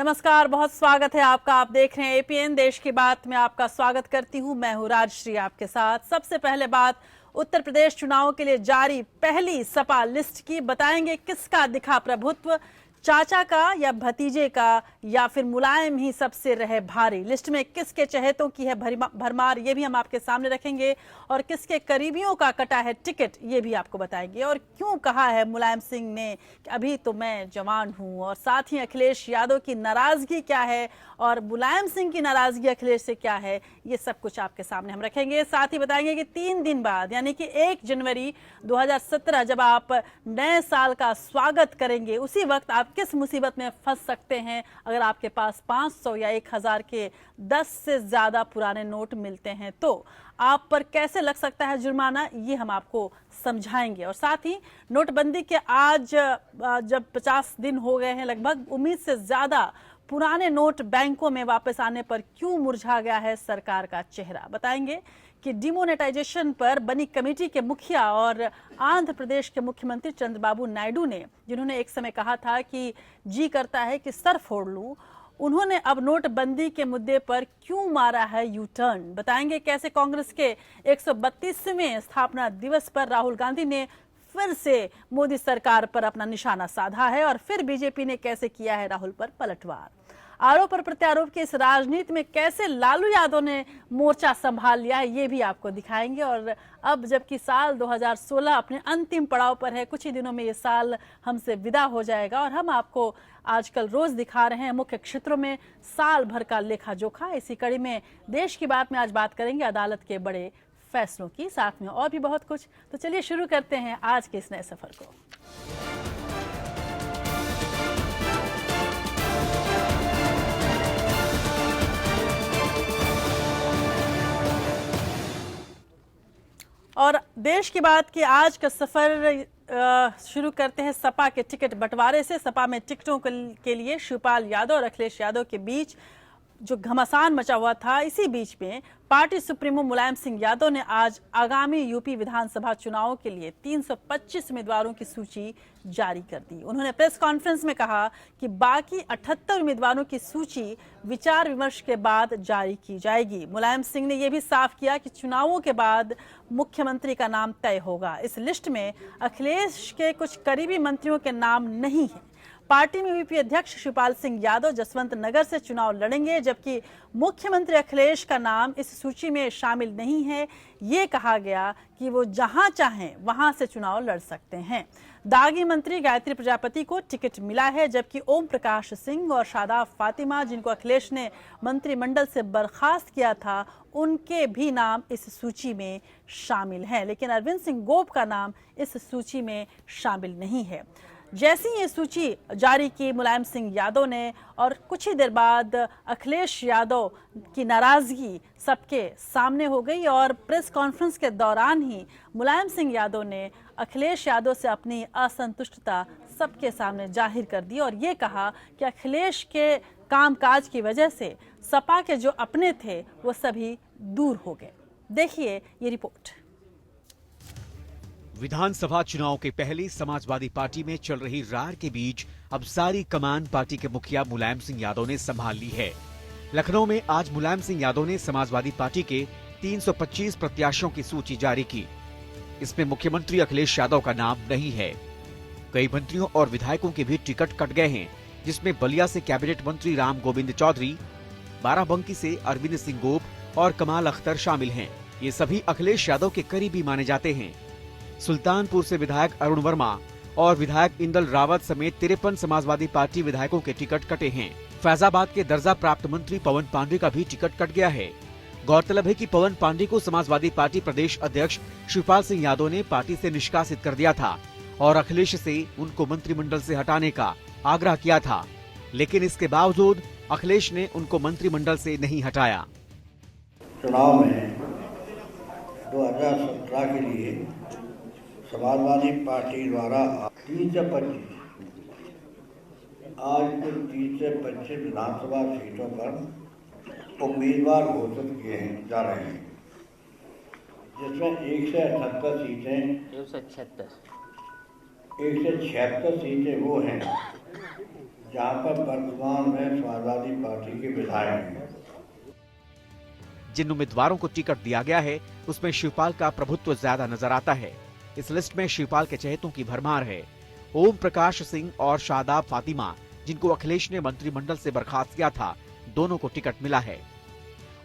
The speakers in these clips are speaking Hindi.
नमस्कार, बहुत स्वागत है आपका। आप देख रहे हैं एपीएन देश की बात में आपका स्वागत करती हूं। मैं हूं राजश्री आपके साथ। सबसे पहले बात उत्तर प्रदेश चुनाव के लिए जारी पहली सपा लिस्ट की। बताएंगे किसका दिखा प्रभुत्व, चाचा का या भतीजे का, या फिर मुलायम ही सबसे रहे भारी। लिस्ट में किसके चहेतों की है भरमार, ये भी हम आपके सामने रखेंगे। और किसके करीबियों का कटा है टिकट, ये भी आपको बताएंगे। और क्यों कहा है मुलायम सिंह ने कि अभी तो मैं जवान हूं। और साथ ही अखिलेश यादव की नाराजगी क्या है और मुलायम सिंह की नाराजगी अखिलेश से क्या है, ये सब कुछ आपके सामने हम रखेंगे। साथ ही बताएंगे कि 3 दिन बाद यानी कि 1 जनवरी 2017 जब आप नए साल का स्वागत करेंगे, उसी वक्त आप किस मुसीबत में फंस सकते हैं अगर आपके पास 500 या 1000 के 10 से ज्यादा पुराने नोट मिलते हैं। तो आप पर कैसे लग सकता है जुर्माना, ये हम आपको समझाएंगे। और साथ ही नोटबंदी के आज जब 50 दिन हो गए हैं लगभग, उम्मीद से ज्यादा पुराने नोट बैंकों में वापस आने पर क्यों मुरझा गया है सरकार का चेहरा। बताएंगे कि डिमोनेटाइजेशन पर बनी कमेटी के मुखिया और आंध्र प्रदेश के मुख्यमंत्री चंद्रबाबू नायडू ने, जिन्होंने एक समय कहा था कि जी करता है कि सर फोड़ लूं, उन्होंने अब नोटबंदी के मुद्दे पर क्यों मारा है यू टर्न। बताएंगे कैसे कांग्रेस के 132वें स्थापना दिवस पर राहुल गांधी ने फिर से मोदी सरकार पर अपना निशाना साधा है और फिर बीजेपी ने कैसे किया है राहुल पर पलटवार। आरोप और प्रत्यारोप की इस राजनीति में कैसे लालू यादव ने मोर्चा संभाल लिया है, ये भी आपको दिखाएंगे। और अब जबकि साल 2016 अपने अंतिम पड़ाव पर है, कुछ ही दिनों में ये साल हमसे विदा हो जाएगा और हम आपको आजकल रोज दिखा रहे हैं मुख्य क्षेत्रों में साल भर का लेखा जोखा। इसी कड़ी में देश की बात में आज बात करेंगे अदालत के बड़े फैसलों की, साथ में और भी बहुत कुछ। तो चलिए शुरू करते हैं आज के इस नए सफर को। और देश की बात की आज का सफर शुरू करते हैं सपा के टिकट बंटवारे से। सपा में टिकटों के लिए शिवपाल यादव और अखिलेश यादव के बीच जो घमासान मचा हुआ था, इसी बीच में पार्टी सुप्रीमो मुलायम सिंह यादव ने आज आगामी यूपी विधानसभा चुनाव के लिए 325 उम्मीदवारों की सूची जारी कर दी। उन्होंने प्रेस कॉन्फ्रेंस में कहा कि बाकी 78 उम्मीदवारों की सूची विचार विमर्श के बाद जारी की जाएगी। मुलायम सिंह ने यह भी साफ किया कि चुनावों के बाद मुख्यमंत्री का नाम तय होगा। इस लिस्ट में अखिलेश के कुछ करीबी मंत्रियों के नाम नहीं है। पार्टी में यूपी अध्यक्ष शिवपाल सिंह यादव जसवंत नगर से चुनाव लड़ेंगे, जबकि मुख्यमंत्री अखिलेश का नाम इस सूची में शामिल नहीं है। ये कहा गया कि वो जहां चाहें वहां से चुनाव लड़ सकते हैं। दागी मंत्री गायत्री प्रजापति को टिकट मिला है, जबकि ओम प्रकाश सिंह और शादाब फातिमा, जिनको अखिलेश ने मंत्रिमंडल से बर्खास्त किया था, उनके भी नाम इस सूची में शामिल हैं। लेकिन अरविंद सिंह गोप का नाम इस सूची में शामिल नहीं है। जैसी ये सूची जारी की मुलायम सिंह यादव ने, और कुछ ही देर बाद अखिलेश यादव की नाराजगी सबके सामने हो गई और प्रेस कॉन्फ्रेंस के दौरान ही मुलायम सिंह यादव ने अखिलेश यादव से अपनी असंतुष्टता सबके सामने जाहिर कर दी और ये कहा कि अखिलेश के कामकाज की वजह से सपा के जो अपने थे वो सभी दूर हो गए। देखिए ये रिपोर्ट। विधानसभा चुनाव के पहले समाजवादी पार्टी में चल रही रार के बीच अब सारी कमान पार्टी के मुखिया मुलायम सिंह यादव ने संभाल ली है। लखनऊ में आज मुलायम सिंह यादव ने समाजवादी पार्टी के 325 प्रत्याशियों की सूची जारी की। इसमें मुख्यमंत्री अखिलेश यादव का नाम नहीं है। कई मंत्रियों और विधायकों के भी टिकट कट गए हैं, जिसमें बलिया से कैबिनेट मंत्री राम गोविंद चौधरी, बाराबंकी से अरविंद सिंह गोप और कमाल अख्तर शामिल हैं। ये सभी अखिलेश यादव के करीबी माने जाते हैं। सुल्तानपुर से विधायक अरुण वर्मा और विधायक इंदल रावत समेत 53 समाजवादी पार्टी विधायकों के टिकट कटे हैं। फैजाबाद के दर्जा प्राप्त मंत्री पवन पांडे का भी टिकट कट गया है। गौरतलब है कि पवन पांडे को समाजवादी पार्टी प्रदेश अध्यक्ष शिवपाल सिंह यादव ने पार्टी से निष्कासित कर दिया था और अखिलेश से उनको मंत्रिमंडल से हटाने का आग्रह किया था, लेकिन इसके बावजूद अखिलेश ने उनको मंत्रिमंडल से नहीं हटाया। चुनाव में 2017 के लिए समाजवादी पार्टी द्वारा 30 से 25 आज कुल 30 से 25 विधानसभा सीटों पर उम्मीदवार घोषित किए जा रहे हैं, जिसमें 178 सीटें 176 सीटें वो हैं जहाँ पर वर्तमान में समाजवादी पार्टी के विधायक हैं। जिन उम्मीदवारों को टिकट दिया गया है उसमें शिवपाल का प्रभुत्व ज्यादा नजर आता है। इस लिस्ट में शिवपाल के चहेतों की भरमार है। ओम प्रकाश सिंह और शादाब फातिमा, जिनको अखिलेश ने मंत्रिमंडल से बर्खास्त किया था, दोनों को टिकट मिला है।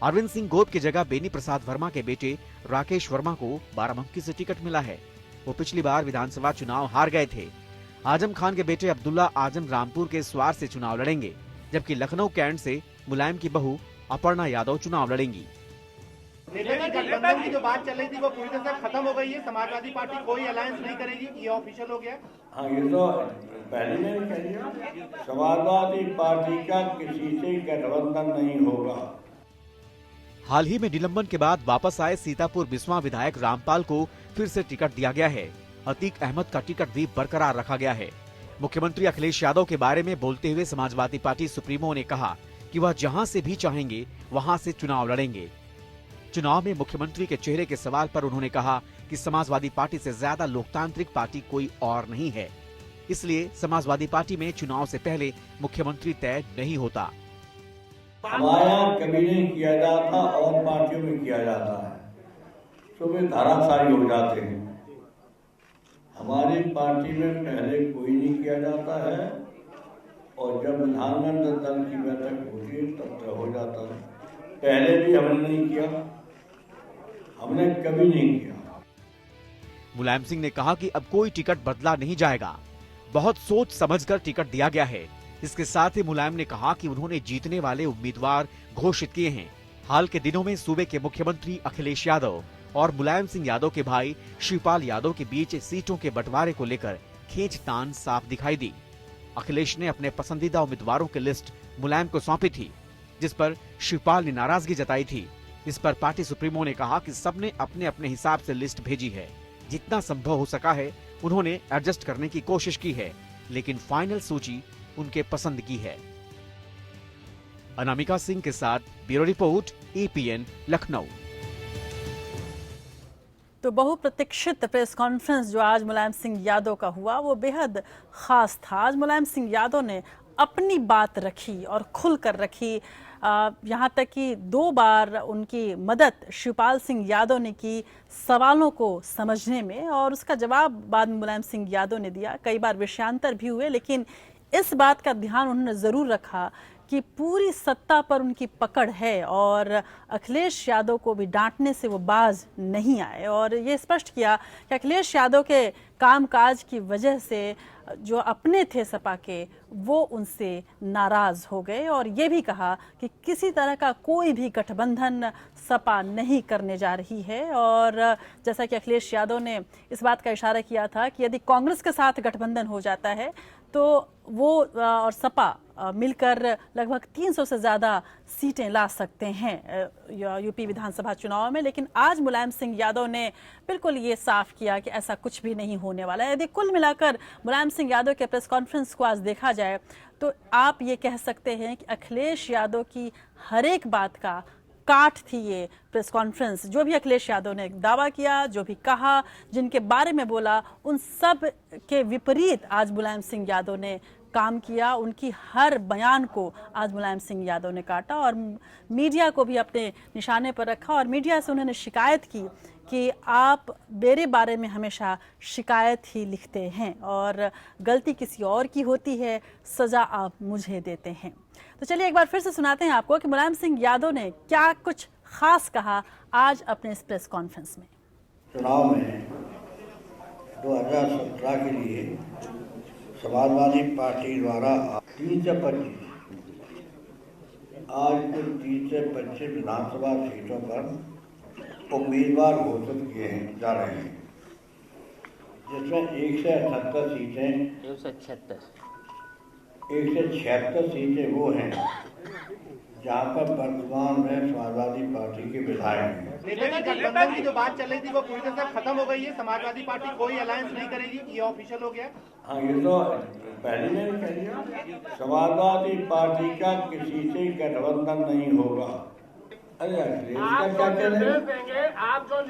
अरविंद सिंह गोप की जगह बेनी प्रसाद वर्मा के बेटे राकेश वर्मा को बाराबंकी से टिकट मिला है। वो पिछली बार विधानसभा चुनाव हार गए थे। आजम खान के बेटे अब्दुल्ला आजम रामपुर के स्वार से चुनाव लड़ेंगे, जबकि लखनऊ कैंट से मुलायम की बहू अपर्णा यादव चुनाव लड़ेंगी। नेता गठबंधन की जो बात चल रही थी वो पूरी तरह से खत्म हो गई है। समाजवादी पार्टी कोई अलायंस नहीं करेगी, ये ऑफिशियल हो गया। हाँ, ये तो पहले मैंने कह दिया, समाजवादी पार्टी का किसी से गठबंधन नहीं होगा। हाल ही में निलंबन के बाद वापस आए सीतापुर बिस्वा विधायक रामपाल को फिर से टिकट दिया गया है। अतीक अहमद का टिकट भी बरकरार रखा गया है। मुख्यमंत्री अखिलेश यादव के बारे में बोलते हुए समाजवादी पार्टी सुप्रीमो ने कहा कि वह जहां से भी चाहेंगे वहां से चुनाव लड़ेंगे। चुनाव में मुख्यमंत्री के चेहरे के सवाल पर उन्होंने कहा कि समाजवादी पार्टी से ज्यादा लोकतांत्रिक पार्टी कोई और नहीं है, इसलिए समाजवादी पार्टी में चुनाव से पहले मुख्यमंत्री तय नहीं होता। हमारे यहाँ कभी नहीं किया जाता और पार्टियों में किया जाता है, तो वे धाराशायी हो जाते हैं। हमारी पार्टी में पहले कोई नहीं किया जाता है और जब विधानमंडल दल की बैठक होती है तब तय हो जाता है। पहले भी हमने नहीं किया, हमने कभी नहीं किया। मुलायम सिंह ने कहा कि अब कोई टिकट बदला नहीं जाएगा, बहुत सोच समझकर टिकट दिया गया है। इसके साथ ही मुलायम ने कहा कि उन्होंने जीतने वाले उम्मीदवार घोषित किए हैं। हाल के दिनों में सूबे के मुख्यमंत्री अखिलेश यादव और मुलायम सिंह यादव के भाई शिवपाल यादव के बीच सीटों के बंटवारे को लेकर खींचतान साफ दिखाई दी। अखिलेश ने अपने पसंदीदा उम्मीदवारों की लिस्ट मुलायम को सौंपी थी, जिस पर शिवपाल ने नाराजगी जताई थी। इस पर पार्टी सुप्रीमो ने कहा कि सबने अपने अपने हिसाब से लिस्ट भेजी है, जितना संभव हो सका है उन्होंने एडजस्ट करने की कोशिश की है, लेकिन फाइनल सूची उनके पसंद की है। अनामिका सिंह के साथ ब्यूरो रिपोर्ट, एपीएन लखनऊ। तो बहुप्रतीक्षित प्रेस कॉन्फ्रेंस जो आज मुलायम सिंह यादव का हुआ वो बेहद खास था। आज मुलायम सिंह यादव ने अपनी बात रखी और खुलकर रखी। यहाँ तक कि 2 बार उनकी मदद शिवपाल सिंह यादव ने की सवालों को समझने में, और उसका जवाब बाद में मुलायम सिंह यादव ने दिया। कई बार विषयांतर भी हुए, लेकिन इस बात का ध्यान उन्होंने ज़रूर रखा कि पूरी सत्ता पर उनकी पकड़ है और अखिलेश यादव को भी डांटने से वो बाज नहीं आए। और ये स्पष्ट किया कि अखिलेश यादव के कामकाज की वजह से जो अपने थे सपा के वो उनसे नाराज हो गए, और ये भी कहा कि किसी तरह का कोई भी गठबंधन सपा नहीं करने जा रही है। और जैसा कि अखिलेश यादव ने इस बात का इशारा किया था कि यदि कांग्रेस के साथ गठबंधन हो जाता है तो वो और सपा मिलकर लगभग 300 से ज़्यादा सीटें ला सकते हैं यूपी विधानसभा चुनाव में। लेकिन आज मुलायम सिंह यादव ने बिल्कुल ये साफ किया कि ऐसा कुछ भी नहीं होने वाला है। यदि कुल मिलाकर मुलायम सिंह यादव के प्रेस कॉन्फ्रेंस को आज देखा जाए तो आप ये कह सकते हैं कि अखिलेश यादव की हर एक बात का काट थी ये प्रेस कॉन्फ्रेंस। जो भी अखिलेश यादव ने दावा किया, जो भी कहा, जिनके बारे में बोला, उन सब के विपरीत आज मुलायम सिंह यादव ने काम किया। उनकी हर बयान को आज मुलायम सिंह यादव ने काटा और मीडिया को भी अपने निशाने पर रखा। और मीडिया से उन्होंने शिकायत की कि आप मेरे बारे में हमेशा शिकायत ही लिखते हैं और गलती किसी और की होती है, सज़ा आप मुझे देते हैं। तो चलिए एक बार फिर से सुनाते हैं आपको कि मुलायम सिंह यादव ने क्या कुछ खास कहा आज अपने इस प्रेस कॉन्फ्रेंस में। चुनाव में 2017 के लिए समाजवादी पार्टी द्वारा 3 से 25 आज कुल 3 से 25 विधानसभा सीटों पर उम्मीदवार घोषित किए जा रहे हैं, जिसमें 1 से 78 सीटें 176 सीटें वो हैं जहाँ पर वर्तमान में समाजवादी पार्टी के विधायक हैं। नेता गठबंधन की जो बात चल रही थी वो पूरी तरह से खत्म हो गई है। समाजवादी पार्टी कोई अलायंस नहीं करेगी, ये ऑफिशियल हो गया। हाँ, ये तो पहले मैंने कह दिया, समाजवादी पार्टी का किसी से गठबंधन नहीं होगा। अरे अखिलेश का क्या कह रहे हैं?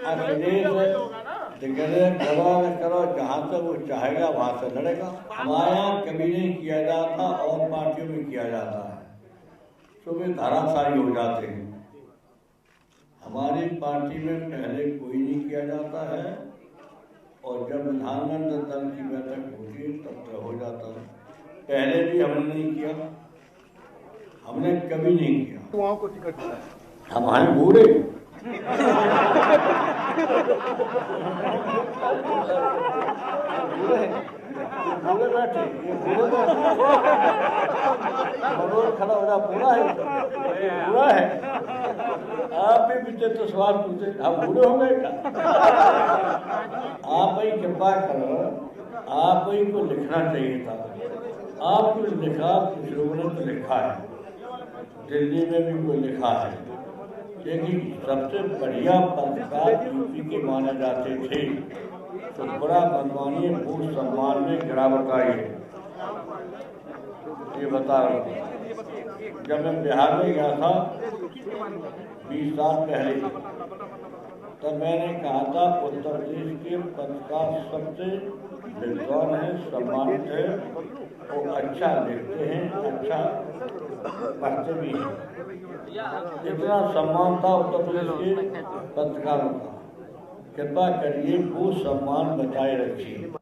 अखिलेश करो जहाँ तक वो चाहेगा वहाँ से लड़ेगा। हमारे यहाँ कभी नहीं किया जाता और पार्टियों में किया जाता है, तो वे धाराशाही हो जाते हैं। हमारी पार्टी में पहले कोई नहीं किया जाता है और जब विधानमंडल दल की बैठक होती है तब हो जाता है। पहले भी हमने नहीं किया, हमने कभी नहीं किया। वहाँ को टिकट मिला है। हमारे बूढ़े बूढ़े बैठे, ये बूढ़े खड़ा हो रहा पूरा है। आप भी पीछे तो सवाल पूछे, आप बूढ़े हो गए क्या? आप ही कृपा करो, आप ही को लिखना चाहिए था। आपको लिखा, कुछ लोगों ने तो लिखा है, दिल्ली में भी कोई लिखा है, लेकिन सबसे बढ़िया पत्रकार यूपी के माने जाते थे, तो बड़ा बदमानी भूख सम्मान में गिरावट आई है। ये बता रहा हूँ, जब मैं बिहार में गया था 20 साल पहले, तब मैंने कहा था उत्तर प्रदेश के पत्रकार सबसे विद्वान है, सम्मानित है, वो अच्छा लिखते हैं, अच्छा पढ़ते भी हैं। इतना सम्मान था उत्तर प्रदेश के पत्रकारों का। कृपा करिए वो सम्मान बचाए रखिए।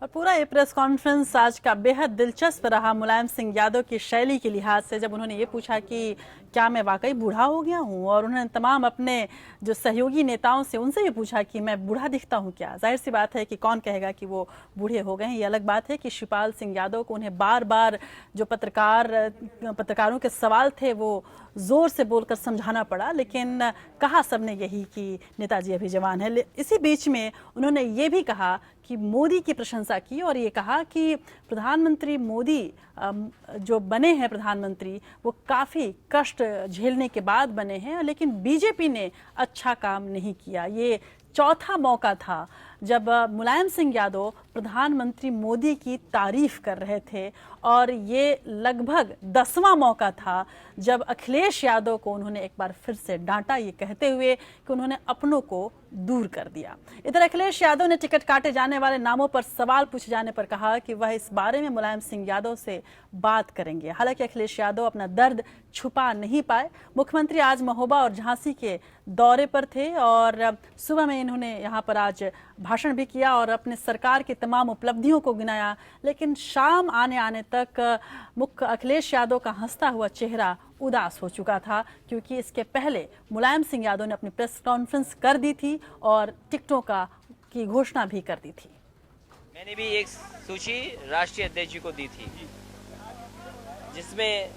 और पूरा ये प्रेस कॉन्फ्रेंस आज का बेहद दिलचस्प रहा मुलायम सिंह यादव की शैली के लिहाज से, जब उन्होंने ये पूछा कि क्या मैं वाकई बूढ़ा हो गया हूँ, और उन्होंने तमाम अपने जो सहयोगी नेताओं से उनसे ये पूछा कि मैं बूढ़ा दिखता हूँ क्या। जाहिर सी बात है कि कौन कहेगा कि वो बूढ़े हो गए हैं। ये अलग बात है कि शिवपाल सिंह यादव को उन्हें बार बार जो पत्रकारों के सवाल थे वो जोर से बोलकर समझाना पड़ा, लेकिन कहा सबने यही कि नेताजी अभी जवान है। इसी बीच में उन्होंने ये भी कहा कि मोदी की प्रशंसा की और ये कहा कि प्रधानमंत्री मोदी जो बने हैं प्रधानमंत्री, वो काफ़ी कष्ट झेलने के बाद बने हैं, लेकिन बीजेपी ने अच्छा काम नहीं किया। ये चौथा मौका था जब मुलायम सिंह यादव प्रधानमंत्री मोदी की तारीफ कर रहे थे, और ये लगभग 10वां मौका था जब अखिलेश यादव को उन्होंने एक बार फिर से डांटा, ये कहते हुए कि उन्होंने अपनों को दूर कर दिया। इधर अखिलेश यादव ने टिकट काटे जाने वाले नामों पर सवाल पूछे जाने पर कहा कि वह इस बारे में मुलायम सिंह यादव से बात करेंगे। हालांकि अखिलेश यादव अपना दर्द छुपा नहीं पाए। मुख्यमंत्री आज महोबा और झांसी के दौरे पर थे और सुबह में इन्होंने यहाँ पर आज भाषण भी किया और अपने सरकार की तमाम उपलब्धियों को गिनाया, लेकिन शाम आने तक मुख्य अखिलेश यादव का हंसता हुआ चेहरा उदास हो चुका था, क्योंकि इसके पहले मुलायम सिंह यादव ने अपनी प्रेस कॉन्फ्रेंस कर दी थी और टिकटों की घोषणा भी कर दी थी। मैंने भी एक सूची राष्ट्रीय अध्यक्ष जी को दी थी, जिसमें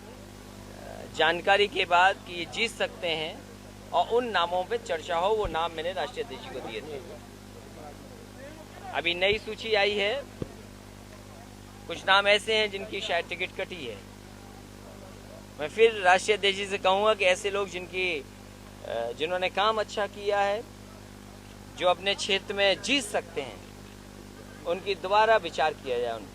जानकारी के बाद कि ये जीत सकते हैं और उन नामों पे चर्चा हो, वो नाम मैंने राष्ट्रीय अध्यक्ष जी को दिए थे। अभी नई सूची आई है, कुछ नाम ऐसे हैं जिनकी शायद टिकट कटी है। मैं फिर राष्ट्रीय अध्यक्ष जी से कहूँगा कि ऐसे लोग जिन्होंने काम अच्छा किया है, जो अपने क्षेत्र में जीत सकते हैं, उनकी दोबारा विचार किया जाए उनका।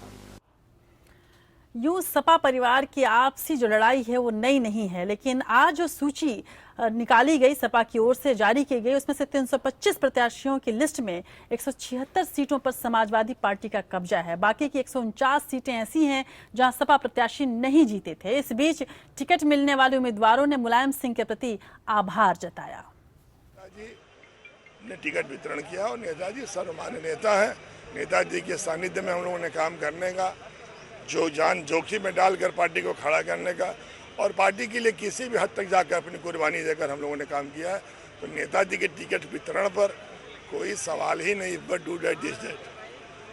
यूं सपा परिवार की आपसी जो लड़ाई है वो नई नहीं है, लेकिन आज जो सूची निकाली गई सपा की ओर से जारी की गई, उसमें से 325 प्रत्याशियों की लिस्ट में 176 सीटों पर समाजवादी पार्टी का कब्जा है। बाकी की 149 सीटें ऐसी हैं जहां सपा प्रत्याशी नहीं जीते थे। इस बीच टिकट मिलने वाले उम्मीदवारों ने मुलायम सिंह के प्रति आभार जताया। नेताजी ने टिकट वितरण किया और नेताजी सर्वमान्य नेता है। नेताजी के सानिध्य में हम लोगों ने काम करने का, जो जान जोखिम में डालकर पार्टी को खड़ा करने का, और पार्टी के लिए किसी भी हद तक जाकर अपनी कुर्बानी देकर हम लोगों ने काम किया है। तो नेताजी के टिकट वितरण पर कोई सवाल ही नहीं, but do that this that.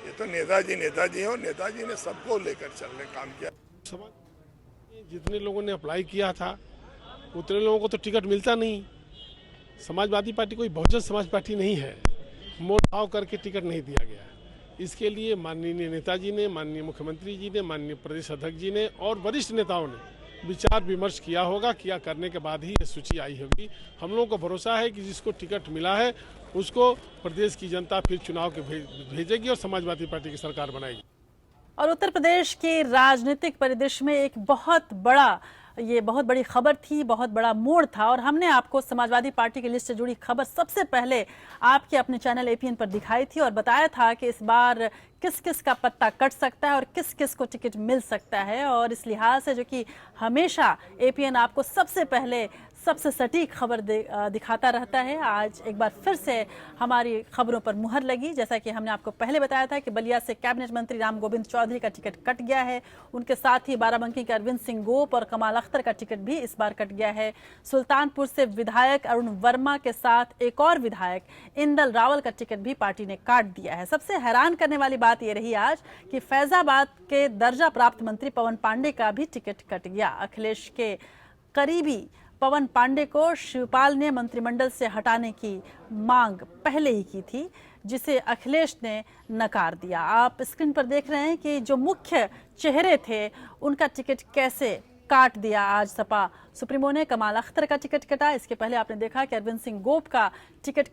ये तो नेताजी हैं और नेताजी ने सबको लेकर चलने काम किया। जितने लोगों ने अप्लाई किया था उतने लोगों को तो टिकट मिलता नहीं। समाजवादी पार्टी कोई बहुजन समाज पार्टी नहीं है, मोल भाव करके टिकट नहीं दिया गया। इसके लिए माननीय नेताजी ने, माननीय मुख्यमंत्री जी ने, माननीय प्रदेश अध्यक्ष जी ने और वरिष्ठ नेताओं ने विचार विमर्श किया होगा। किया करने के बाद ही ये सूची आई होगी। हम लोगों को भरोसा है कि जिसको टिकट मिला है उसको प्रदेश की जनता फिर चुनाव के भेजेगी और समाजवादी पार्टी की सरकार बनाएगी। और उत्तर प्रदेश के राजनीतिक परिदृश्य में एक बहुत बड़ा ये बहुत बड़ी खबर थी, बहुत बड़ा मोड़ था और हमने आपको समाजवादी पार्टी की लिस्ट से जुड़ी खबर सबसे पहले आपके अपने चैनल एपीएन पर दिखाई थी और बताया था कि इस बार किस किस का पत्ता कट सकता है और किस किस को टिकट मिल सकता है। और इस लिहाज से जो कि हमेशा एपीएन आपको सबसे पहले सबसे सटीक खबर दिखाता रहता है, आज एक बार फिर से हमारी खबरों पर मुहर लगी। जैसा कि हमने आपको पहले बताया था कि बलिया से कैबिनेट मंत्री राम गोविंद चौधरी का टिकट कट गया है, उनके साथ ही बाराबंकी के अरविंद सिंह गोप और कमाल अख्तर का टिकट भी इस बार कट गया है। सुल्तानपुर से विधायक अरुण वर्मा के साथ एक और विधायक इंदल रावल का टिकट भी पार्टी ने काट दिया है। सबसे हैरान करने वाली बात यह रही आज कि फैजाबाद के दर्जा प्राप्त मंत्री पवन पांडे का भी टिकट कट गया। अखिलेश के करीबी पवन पांडे को शिवपाल ने मंत्रिमंडल से हटाने की मांग पहले ही की थी, जिसे अखिलेश ने नकार दिया। आप स्क्रीन पर देख रहे हैं कि जो मुख्य चेहरे थे उनका टिकट कैसे काट दिया आज सपा सुप्रीमो ने। कमाल अख्तर का टिकट कटा, इसके पहले आपने देखा कि अरविंद सिंह गोप का टिकट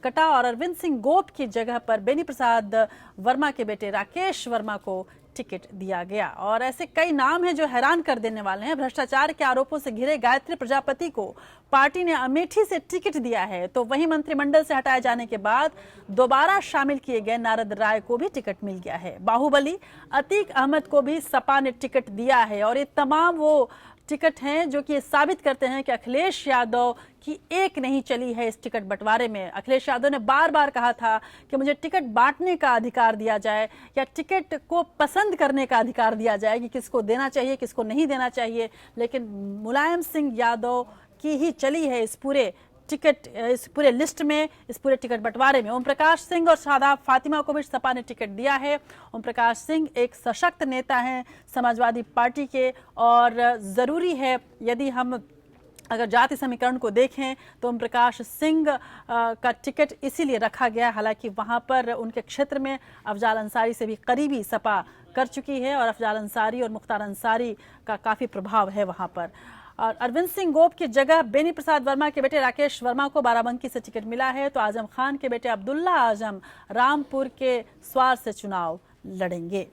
कटा और अरविंद सिंह गोप की जगह पर बेनी प्रसाद वर्मा के बेटे राकेश वर्मा को टिकट दिया गया। और ऐसे कई नाम हैं जो हैरान कर देने वाले हैं। भ्रष्टाचार के आरोपों से घिरे गायत्री प्रजापति को पार्टी ने अमेठी से टिकट दिया है, तो वहीं मंत्रिमंडल से हटाए जाने के बाद दोबारा शामिल किए गए नारद राय को भी टिकट मिल गया है। बाहुबली अतीक अहमद को भी सपा ने टिकट दिया है और ये तमाम वो टिकट हैं जो कि साबित करते हैं कि अखिलेश यादव की एक नहीं चली है इस टिकट बंटवारे में। अखिलेश यादव ने बार बार कहा था कि मुझे टिकट बांटने का अधिकार दिया जाए या टिकट को पसंद करने का अधिकार दिया जाए कि किसको देना चाहिए किसको नहीं देना चाहिए, लेकिन मुलायम सिंह यादव की ही चली है इस पूरे टिकट, इस पूरे लिस्ट में, इस पूरे टिकट बंटवारे में। ओम प्रकाश सिंह और शादाब फातिमा को भी सपा ने टिकट दिया है। ओम प्रकाश सिंह एक सशक्त नेता हैं समाजवादी पार्टी के और ज़रूरी है, यदि हम अगर जाति समीकरण को देखें तो ओम प्रकाश सिंह का टिकट इसीलिए रखा गया, हालांकि वहां पर उनके क्षेत्र में अफजाल अंसारी से भी करीबी सपा कर चुकी है और अफजाल अंसारी और मुख्तार अंसारी का काफ़ी प्रभाव है वहां पर। और अरविंद सिंह गोप की जगह बेनी प्रसाद वर्मा के बेटे राकेश वर्मा को बाराबंकी से टिकट मिला है, तो आजम खान के बेटे अब्दुल्ला आजम रामपुर के स्वार से चुनाव लड़ेंगे।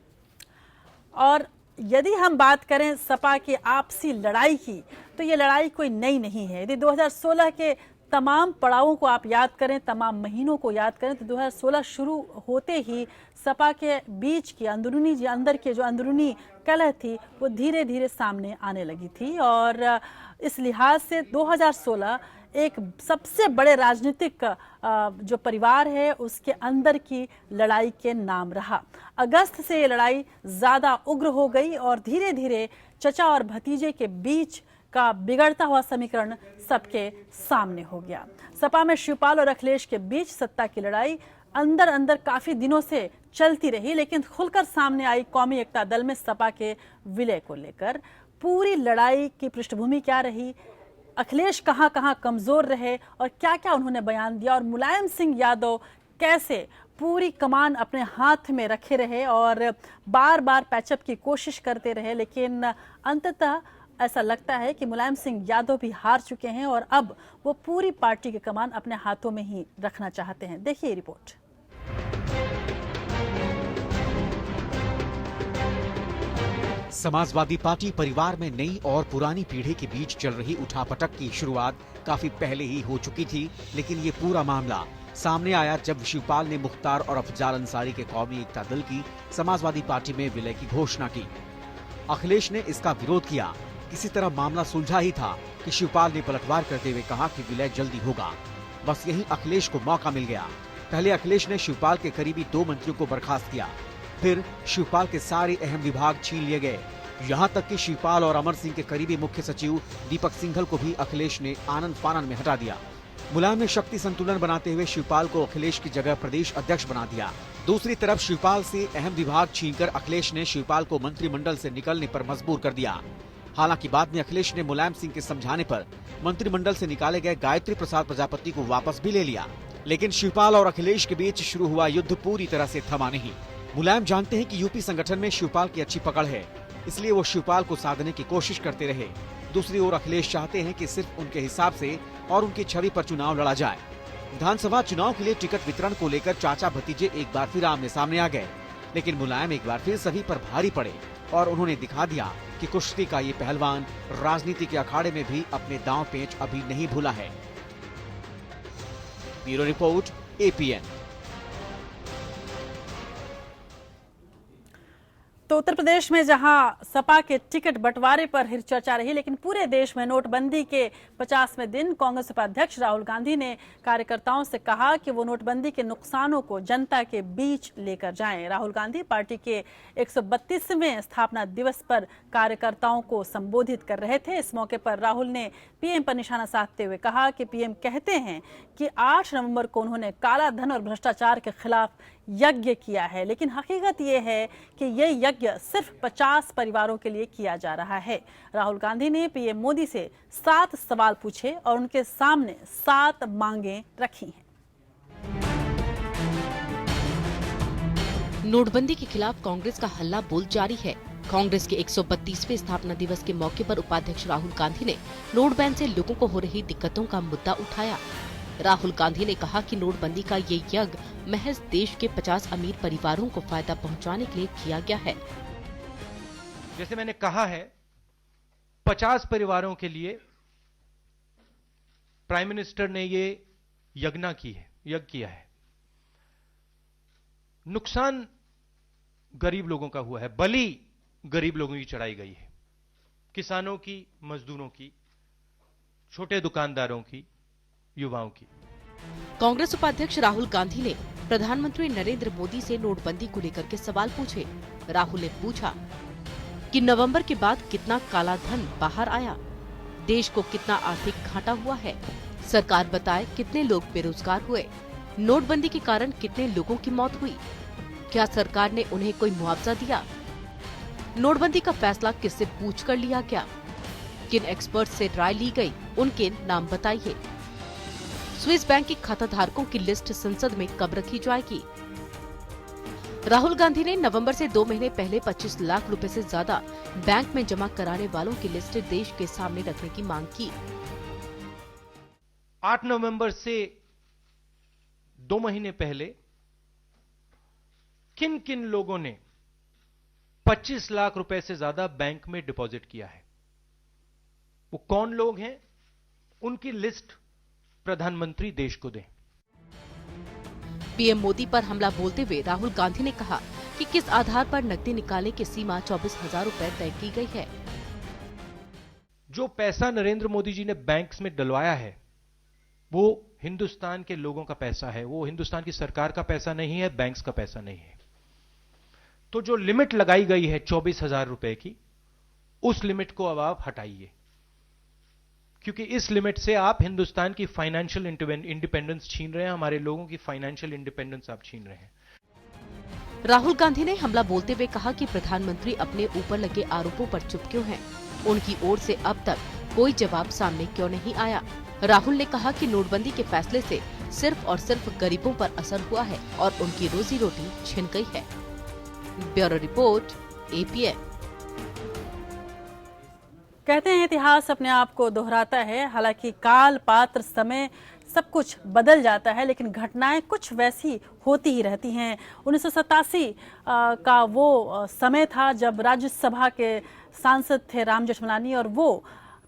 और यदि हम बात करें सपा की आपसी लड़ाई की, तो ये लड़ाई कोई नई नहीं है। यदि 2016 के तमाम पड़ावों को आप याद करें, तमाम महीनों को याद करें, तो 2016 शुरू होते ही सपा के बीच की अंदर के जो अंदरूनी कलह थी वो धीरे धीरे सामने आने लगी थी। और इस लिहाज से 2016 एक सबसे बड़े राजनीतिक जो परिवार है उसके अंदर की लड़ाई के नाम रहा। अगस्त से ये लड़ाई ज़्यादा उग्र हो गई और धीरे धीरे चचा और भतीजे के बीच का बिगड़ता हुआ समीकरण सबके सामने हो गया। सपा में शिवपाल और अखिलेश के बीच सत्ता की लड़ाई अंदर अंदर काफी दिनों से चलती रही, लेकिन खुलकर सामने आई कौमी एकता दल में सपा के विलय को लेकर। पूरी लड़ाई की पृष्ठभूमि क्या रही, अखिलेश कहां कहां कमजोर रहे और क्या क्या उन्होंने बयान दिया, और मुलायम सिंह यादव कैसे पूरी कमान अपने हाथ में रखे रहे और बार बार पैचअप की कोशिश करते रहे, लेकिन अंततः ऐसा लगता है कि मुलायम सिंह यादव भी हार चुके हैं और अब वो पूरी पार्टी की कमान अपने हाथों में ही रखना चाहते हैं। देखिए रिपोर्ट। समाजवादी पार्टी परिवार में नई और पुरानी पीढ़ी के बीच चल रही उठापटक की शुरुआत काफी पहले ही हो चुकी थी, लेकिन ये पूरा मामला सामने आया जब शिवपाल ने मुख्तार और अफजाल अंसारी के कौमी एकता दल की समाजवादी पार्टी में विलय की घोषणा की। अखिलेश ने इसका विरोध किया। किसी तरह मामला सुलझा ही था कि शिवपाल ने पलटवार करते हुए कहा कि विलय जल्दी होगा। बस यही अखिलेश को मौका मिल गया। पहले अखिलेश ने शिवपाल के करीबी 2 मंत्रियों को बर्खास्त किया, फिर शिवपाल के सारे अहम विभाग छीन लिए गए। यहाँ तक कि शिवपाल और अमर सिंह के करीबी मुख्य सचिव दीपक सिंघल को भी अखिलेश ने आनंद फानन में हटा दिया। मुलायम ने शक्ति संतुलन बनाते हुए शिवपाल को अखिलेश की जगह प्रदेश अध्यक्ष बना दिया। दूसरी तरफ शिवपाल से अहम विभाग छीनकर अखिलेश ने शिवपाल को मंत्रिमंडल से निकलने पर मजबूर कर दिया। हालांकि बाद में अखिलेश ने मुलायम सिंह के समझाने पर मंत्रिमंडल से निकाले गए गायत्री प्रसाद प्रजापति को वापस भी ले लिया, लेकिन शिवपाल और अखिलेश के बीच शुरू हुआ युद्ध पूरी तरह से थमा नहीं। मुलायम जानते हैं कि यूपी संगठन में शिवपाल की अच्छी पकड़ है, इसलिए वो शिवपाल को साधने की कोशिश करते रहे। दूसरी ओर अखिलेश चाहते हैं कि सिर्फ उनके हिसाब से और उनकी छवि पर चुनाव लड़ा जाए। विधानसभा चुनाव के लिए टिकट वितरण को लेकर चाचा भतीजे एक बार फिर आमने सामने आ गए, लेकिन मुलायम एक बार फिर सभी पर भारी पड़े और उन्होंने दिखा दिया कि कुश्ती का ये पहलवान राजनीति के अखाड़े में भी अपने दांव पेंच अभी नहीं भूला है। Bureau report, APN। तो उत्तर प्रदेश में जहां सपा के टिकट बंटवारे पर चर्चा रही, लेकिन पूरे देश में नोटबंदी के 50वें दिन कांग्रेस उपाध्यक्ष राहुल गांधी ने कार्यकर्ताओं से कहा कि वो नोटबंदी के नुकसानों को जनता के बीच लेकर जाएं। राहुल गांधी पार्टी के 132वें स्थापना दिवस पर कार्यकर्ताओं को संबोधित कर रहे थे। इस मौके पर राहुल ने पीएम पर निशाना साधते हुए कहा कि पीएम कहते हैं कि 8 नवंबर को उन्होंने काला धन और भ्रष्टाचार के खिलाफ यज्ञ किया है, लेकिन हकीकत ये है कि ये यज्ञ सिर्फ 50 परिवारों के लिए किया जा रहा है। राहुल गांधी ने पीएम मोदी से 7 सवाल पूछे और उनके सामने 7 मांगें रखी हैं। नोटबंदी के खिलाफ कांग्रेस का हल्ला बोल जारी है। कांग्रेस के 132वें स्थापना दिवस के मौके पर उपाध्यक्ष राहुल गांधी ने नोट बैन से लोगों को हो रही दिक्कतों का मुद्दा उठाया। राहुल गांधी ने कहा कि नोटबंदी का ये यज्ञ महज देश के 50 अमीर परिवारों को फायदा पहुंचाने के लिए किया गया है। जैसे मैंने कहा है, 50 परिवारों के लिए प्राइम मिनिस्टर ने ये यज्ञ किया है। नुकसान गरीब लोगों का हुआ है, बलि गरीब लोगों की चढ़ाई गई है, किसानों की, मजदूरों की, छोटे दुकानदारों की, युवाओं की। कांग्रेस उपाध्यक्ष राहुल गांधी ने प्रधानमंत्री नरेंद्र मोदी से नोटबंदी को लेकर के सवाल पूछे। राहुल ने पूछा कि नवंबर के बाद कितना काला धन बाहर आया, देश को कितना आर्थिक घाटा हुआ है, सरकार बताए कितने लोग बेरोजगार हुए, नोटबंदी के कारण कितने लोगों की मौत हुई, क्या सरकार ने उन्हें कोई मुआवजा दिया, नोटबंदी का फैसला किससे पूछकर लिया गया, किन एक्सपर्ट से राय ली गई, उनके नाम बताइए। स्विस बैंक के खाता धारकों की लिस्ट संसद में कब रखी जाएगी। राहुल गांधी ने नवंबर से 2 महीने पहले 25 लाख रुपए से ज्यादा बैंक में जमा कराने वालों की लिस्ट देश के सामने रखने की मांग की। 8 नवंबर से 2 महीने पहले किन किन लोगों ने 25 लाख रुपए से ज्यादा बैंक में डिपॉजिट किया है, वो कौन लोग हैं, उनकी लिस्ट प्रधानमंत्री देश को दें। पीएम मोदी पर हमला बोलते हुए राहुल गांधी ने कहा कि किस आधार पर नकदी निकालने की सीमा 24,000 रुपए तय की गई है। जो पैसा नरेंद्र मोदी जी ने बैंक्स में डलवाया है, वो हिंदुस्तान के लोगों का पैसा है, वो हिंदुस्तान की सरकार का पैसा नहीं है, बैंक्स का पैसा नहीं है। तो जो लिमिट लगाई गई है 24,000 रुपए की, उस लिमिट को अब आप हटाइए, क्योंकि इस लिमिट से आप हिंदुस्तान की फाइनेंशियल इंडिपेंडेंस छीन रहे हैं, हमारे लोगों की फाइनेंशियल इंडिपेंडेंस आप छीन रहे हैं। राहुल गांधी ने हमला बोलते हुए कहा कि प्रधानमंत्री अपने ऊपर लगे आरोपों पर चुप क्यों हैं? उनकी ओर से अब तक कोई जवाब सामने क्यों नहीं आया? राहुल ने कहा कि नोटबंदी के फैसले से सिर्फ और सिर्फ गरीबों पर असर हुआ है और उनकी रोजी रोटी छिन गई है। Bureau report, APN। कहते हैं इतिहास अपने आप को दोहराता है। हालांकि काल, पात्र, समय सब कुछ बदल जाता है, लेकिन घटनाएं कुछ वैसी होती ही रहती हैं। 1987 का वो समय था जब राज्यसभा के सांसद थे राम जेठमलानी, और वो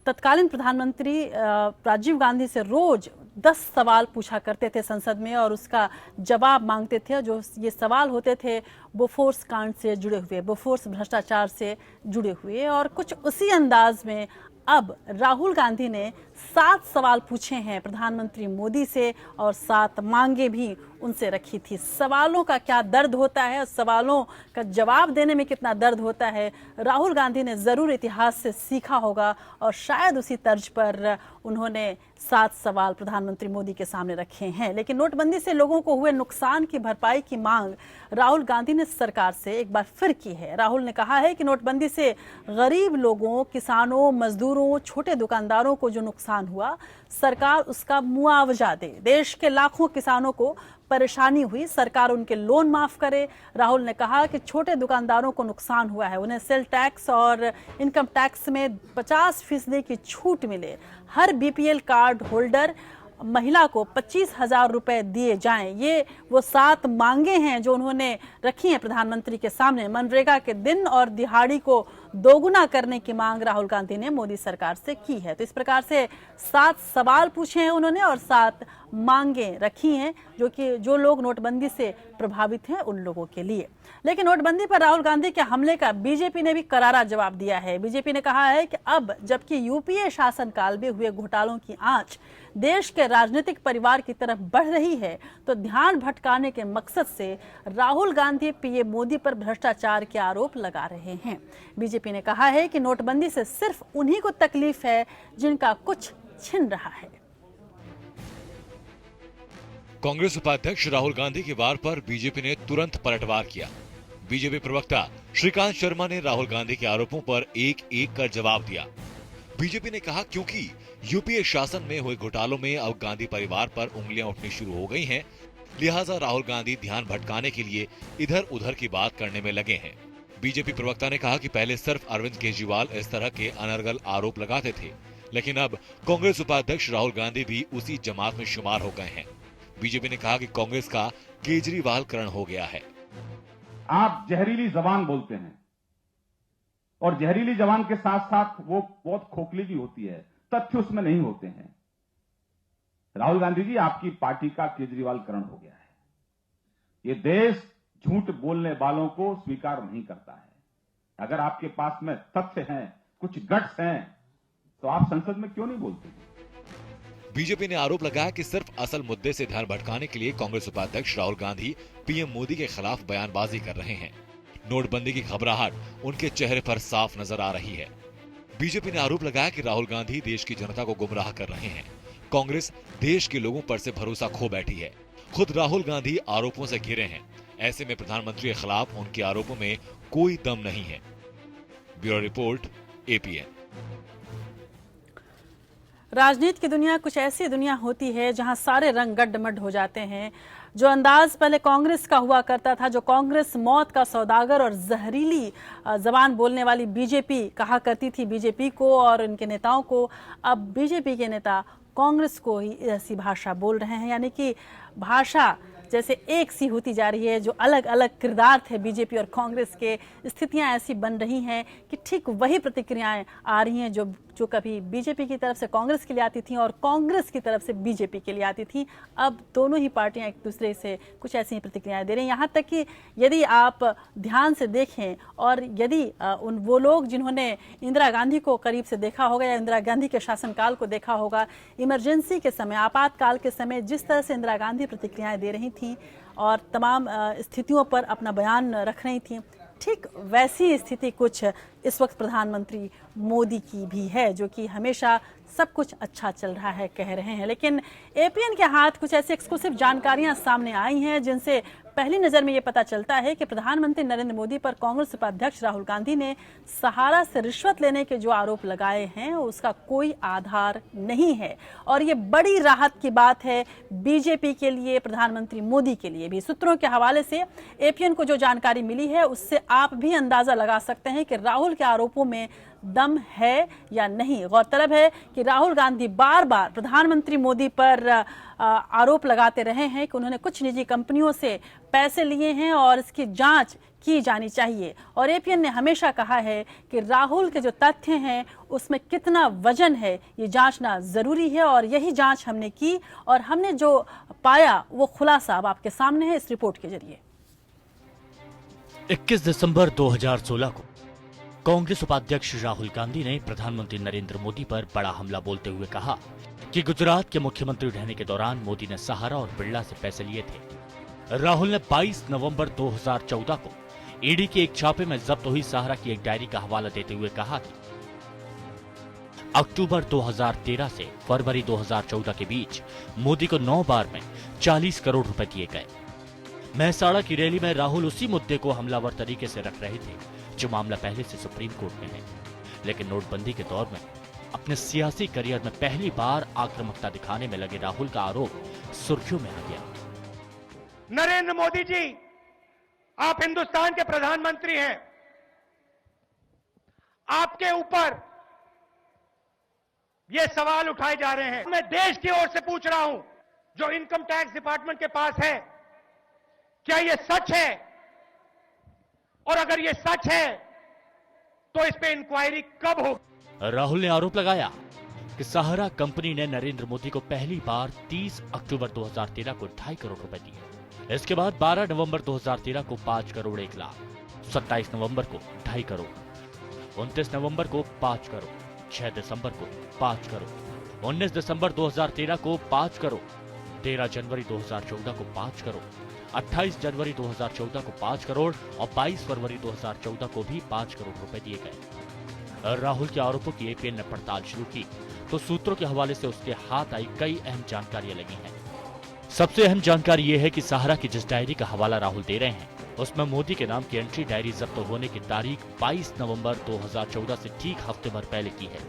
तत्कालीन प्रधानमंत्री राजीव गांधी से रोज 10 सवाल पूछा करते थे संसद में और उसका जवाब मांगते थे। जो ये सवाल होते थे बोफोर्स कांड से जुड़े हुए, बोफोर्स भ्रष्टाचार से जुड़े हुए, और कुछ उसी अंदाज में अब राहुल गांधी ने 7 सवाल पूछे हैं प्रधानमंत्री मोदी से और 7 मांगे भी उनसे रखी थी। सवालों का क्या दर्द होता है, सवालों का जवाब देने में कितना दर्द होता है, राहुल गांधी ने जरूर इतिहास से सीखा होगा और शायद उसी तर्ज पर उन्होंने 7 सवाल प्रधानमंत्री मोदी के सामने रखे हैं। लेकिन नोटबंदी से लोगों को हुए नुकसान की भरपाई की मांग राहुल गांधी ने सरकार से एक बार फिर की है। राहुल ने कहा है कि नोटबंदी से गरीब लोगों, किसानों, मजदूरों, छोटे दुकानदारों को जो नुकसान हुआ, सरकार उसका मुआवजा दे। देश के लाखों किसानों को परेशानी हुई, सरकार उनके लोन माफ करे। राहुल ने कहा कि छोटे दुकानदारों को नुकसान हुआ है, उन्हें सेल टैक्स और इनकम टैक्स में 50% की छूट मिले। हर BPL कार्ड होल्डर महिला को 25,000 रुपए दिए जाएं। ये वो 7 मांगे हैं जो उन्होंने रखी हैं प्रधानमंत्री के सामने। मनरेगा के दिन और दिहाड़ी को दोगुना करने की मांग राहुल गांधी ने मोदी सरकार से की है। तो इस प्रकार से 7 सवाल पूछे हैं उन्होंने और 7 मांगे रखी हैं जो लोग नोटबंदी से प्रभावित हैं उन लोगों के लिए। लेकिन नोटबंदी पर राहुल गांधी के हमले का बीजेपी ने भी करारा जवाब दिया है। बीजेपी ने कहा है कि अब जबकि यूपीए शासनकाल में हुए घोटालों की आंच देश के राजनीतिक परिवार की तरफ बढ़ रही है, तो ध्यान भटकाने के मकसद से राहुल गांधी पीएम मोदी पर भ्रष्टाचार के आरोप लगा रहे हैं। बीजेपी ने कहा है कि नोटबंदी से सिर्फ उन्हीं को तकलीफ है जिनका कुछ छिन रहा है। कांग्रेस उपाध्यक्ष राहुल गांधी के वार पर बीजेपी ने तुरंत पलटवार किया। बीजेपी प्रवक्ता श्रीकांत शर्मा ने राहुल गांधी के आरोपों पर एक एक कर जवाब दिया। बीजेपी ने कहा क्योंकि यूपीए शासन में हुए घोटालों में अब गांधी परिवार पर उंगलियां उठनी शुरू हो गई हैं, लिहाजा राहुल गांधी ध्यान भटकाने के लिए इधर उधर की बात करने में लगे हैं। बीजेपी प्रवक्ता ने कहा कि पहले सिर्फ अरविंद केजरीवाल इस तरह के अनर्गल आरोप लगाते थे, लेकिन अब कांग्रेस उपाध्यक्ष राहुल गांधी भी उसी जमात में शुमार हो गए हैं। बीजेपी ने कहा कि कांग्रेस का केजरीवालकरण हो गया है। आप जहरीली जबान बोलते हैं और जहरीली जबान के साथ साथ वो बहुत खोखली भी होती है, तथ्य उसमें नहीं होते हैं। राहुल गांधी जी, आपकी पार्टी का केजरीवालकरण हो गया है। ये देश झूठ बोलने वालों को स्वीकार नहीं करता है। अगर आपके पास में तथ्य हैं, कुछ गट्स हैं, तो आप संसद में क्यों नहीं बोलते? बीजेपी ने आरोप लगाया कि सिर्फ असल मुद्दे से ध्यान भटकाने के लिए कांग्रेस उपाध्यक्ष राहुल गांधी पीएम मोदी के खिलाफ बयानबाजी कर रहे हैं। नोटबंदी की घबराहट उनके चेहरे पर साफ नजर आ रही है। बीजेपी ने आरोप लगाया कि राहुल गांधी देश की जनता को गुमराह कर रहे हैं। कांग्रेस देश के लोगों पर से भरोसा खो बैठी है। खुद राहुल गांधी आरोपों से घिरे हैं। ऐसे में प्रधानमंत्री के खिलाफ उनके आरोपों में कोई दम नहीं है। Bureau report, APN. राजनीति की दुनिया कुछ ऐसी दुनिया होती है जहां सारे रंग गड्ढमड्ढ हो जाते हैं। जो अंदाज पहले कांग्रेस का हुआ करता था, जो कांग्रेस मौत का सौदागर और जहरीली जबान बोलने वाली बीजेपी कहा करती थी बीजेपी को और उनके नेताओं को, अब बीजेपी के नेता कांग्रेस को ही ऐसी भाषा बोल रहे हैं। यानी कि भाषा जैसे एक सी होती जा रही है। जो अलग अलग किरदार थे बीजेपी और कांग्रेस के, स्थितियां ऐसी बन रही हैं कि ठीक वही प्रतिक्रियाएं आ रही हैं जो कभी बीजेपी की तरफ से कांग्रेस के लिए आती थी और कांग्रेस की तरफ से बीजेपी के लिए आती थी। अब दोनों ही पार्टियां एक दूसरे से कुछ ऐसी ही प्रतिक्रियाएं दे रही हैं। यहाँ तक कि यदि आप ध्यान से देखें और यदि वो लोग जिन्होंने इंदिरा गांधी को करीब से देखा होगा या इंदिरा गांधी के शासनकाल को देखा होगा, इमरजेंसी के समय, आपातकाल के समय जिस तरह से इंदिरा गांधी प्रतिक्रियाएं दे रही थी और तमाम स्थितियों पर अपना बयान रख रही थी, ठीक वैसी स्थिति कुछ इस वक्त प्रधानमंत्री मोदी की भी है, जो कि हमेशा सब कुछ अच्छा चल रहा है कह रहे हैं। लेकिन एपीएन के हाथ कुछ ऐसी एक्सक्लूसिव जानकारियां सामने आई हैं जिनसे पहली नजर में ये पता चलता है कि प्रधानमंत्री नरेंद्र मोदी पर कांग्रेस उपाध्यक्ष राहुल गांधी ने सहारा से रिश्वत लेने के जो आरोप लगाए हैं उसका कोई आधार नहीं है। और ये बड़ी राहत की बात है बीजेपी के लिए, प्रधानमंत्री मोदी के लिए भी। सूत्रों के हवाले से एपीएन को जो जानकारी मिली है उससे आप भी अंदाजा लगा सकते हैं कि राहुल के आरोपों में दम है या नहीं। गौरतलब है कि राहुल गांधी बार बार प्रधानमंत्री मोदी पर आरोप लगाते रहे हैं कि उन्होंने कुछ निजी कंपनियों से पैसे लिए हैं और इसकी जांच की जानी चाहिए। और एपीएन ने हमेशा कहा है कि राहुल के जो तथ्य हैं उसमें कितना वजन है ये जांचना जरूरी है और यही जांच हमने की और हमने जो पाया वो खुलासा अब आपके सामने है इस रिपोर्ट के जरिए। 21 दिसंबर 2016 को कांग्रेस उपाध्यक्ष राहुल गांधी ने प्रधानमंत्री नरेंद्र मोदी पर बड़ा हमला बोलते हुए कहा कि गुजरात के मुख्यमंत्री रहने के दौरान मोदी ने सहारा और बिरला से पैसे लिए थे। राहुल ने 22 नवंबर 2014 को ईडी के एक छापे में जब्त हुई सहारा की एक डायरी का हवाला देते हुए कहा कि अक्टूबर 2013 से फरवरी 2014 के बीच मोदी को 9 बार में 40 करोड़ रुपए दिए गए। मेहसाणा की रैली में राहुल उसी मुद्दे को हमलावर तरीके से रख रहे थे जो मामला पहले से सुप्रीम कोर्ट में है। लेकिन नोटबंदी के दौर में अपने सियासी करियर में पहली बार आक्रामकता दिखाने में लगे राहुल का आरोप सुर्खियों में आ गया। नरेंद्र मोदी जी, आप हिंदुस्तान के प्रधानमंत्री हैं। आपके ऊपर ये सवाल उठाए जा रहे हैं। मैं देश की ओर से पूछ रहा हूं, जो इनकम टैक्स डिपार्टमेंट के पास है, क्या ये सच है? और अगर ये सच है तो तो इस पे इंक्वायरी कब होगी? राहुल ने आरोप लगाया कि सहारा कंपनी ने नरेंद्र मोदी को पहली बार 30 अक्टूबर 2013 को 2.5 करोड़ रुपए दिए। इसके बाद 12 नवंबर 2013 को 5 करोड़ 1 लाख, 27 नवंबर को 2.5 करोड़, 29 नवंबर को 5 करोड़, 6 दिसंबर को 5 करोड़, 19 दिसंबर 2013 को 5 करोड़, 13 जनवरी 2014 को 5 करोड़, 28 जनवरी 2014 को 5 करोड़ और 22 फरवरी 2014 को भी 5 करोड़ रुपए दिए गए। राहुल के आरोपों की एपीएन ने पड़ताल शुरू की तो सूत्रों के हवाले से उसके हाथ आई कई अहम जानकारियां लगी हैं। सबसे अहम जानकारी यह है कि सहारा की जिस डायरी का हवाला राहुल दे रहे हैं उसमें मोदी के नाम की एंट्री डायरी जब्त होने की तारीख 22 नवंबर 2014 से ठीक हफ्ते भर पहले की है।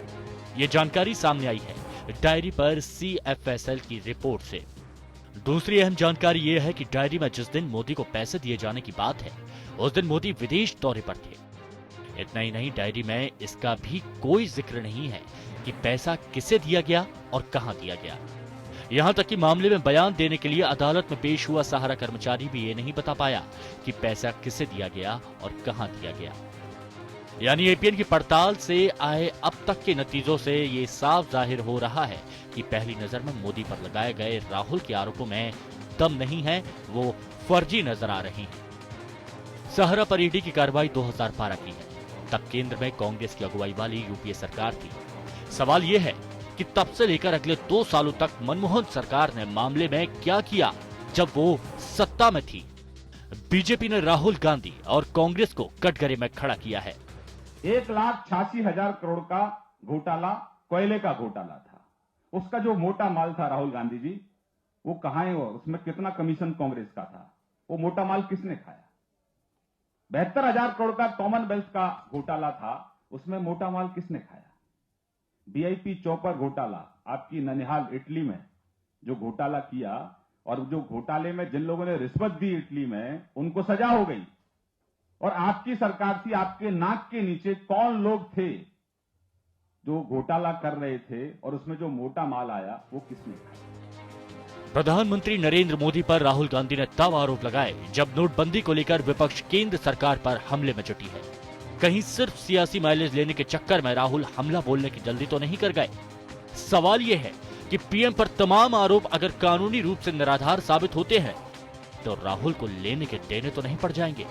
ये जानकारी सामने आई है डायरी पर CFSL की रिपोर्ट से। दूसरी अहम जानकारी यह है कि डायरी में जिस दिन मोदी को पैसे दिए जाने की बात है उस दिन मोदी विदेश दौरे पर थे। इतना ही नहीं, डायरी में इसका भी कोई जिक्र नहीं है कि पैसा किसे दिया गया और कहां दिया गया। यहां तक कि मामले में बयान देने के लिए अदालत में पेश हुआ सहारा कर्मचारी भी ये नहीं बता पाया कि पैसा किसे दिया गया और कहां दिया गया। यानी एपीएन की पड़ताल से आए अब तक के नतीजों से ये साफ जाहिर हो रहा है कि पहली नजर में मोदी पर लगाए गए राहुल के आरोपों में दम नहीं है, वो फर्जी नजर आ रही हैं। सहारा पर ईडी की कार्रवाई 2012 की है। तब केंद्र में कांग्रेस की अगुवाई वाली यूपीए सरकार थी। सवाल यह है कि तब से लेकर अगले 2 सालों तक मनमोहन सरकार ने मामले में क्या किया जब वो सत्ता में थी। बीजेपी ने राहुल गांधी और कांग्रेस को कटघरे में खड़ा किया है। 1,86,000 करोड़ का घोटाला कोयले का घोटाला था। उसका जो मोटा माल था राहुल गांधी जी, वो कहां है? उसमें कितना कमीशन कांग्रेस का था? वो मोटा माल किसने खाया? 72,000 करोड़ का कॉमनवेल्थ का घोटाला था, उसमें मोटा माल किसने खाया? VIP चौपर घोटाला, आपकी ननिहाल इटली में जो घोटाला किया और जो घोटाले में जिन लोगों ने रिश्वत दी इटली में, उनको सजा हो गई। और आपकी सरकार थी, आपके नाक के नीचे कौन लोग थे जो घोटाला कर रहे थे और उसमें जो मोटा माल आया वो किसने खाया? प्रधानमंत्री नरेंद्र मोदी पर राहुल गांधी ने तब आरोप लगाए जब नोटबंदी को लेकर विपक्ष केंद्र सरकार पर हमले में जुटी है। कहीं सिर्फ सियासी माइलेज लेने के चक्कर में राहुल हमला बोलने की जल्दी तो नहीं कर गए। सवाल यह है कि पीएम पर तमाम आरोप अगर कानूनी रूप से निराधार साबित होते हैं तो राहुल को लेने के देने तो नहीं पड़ जाएंगे।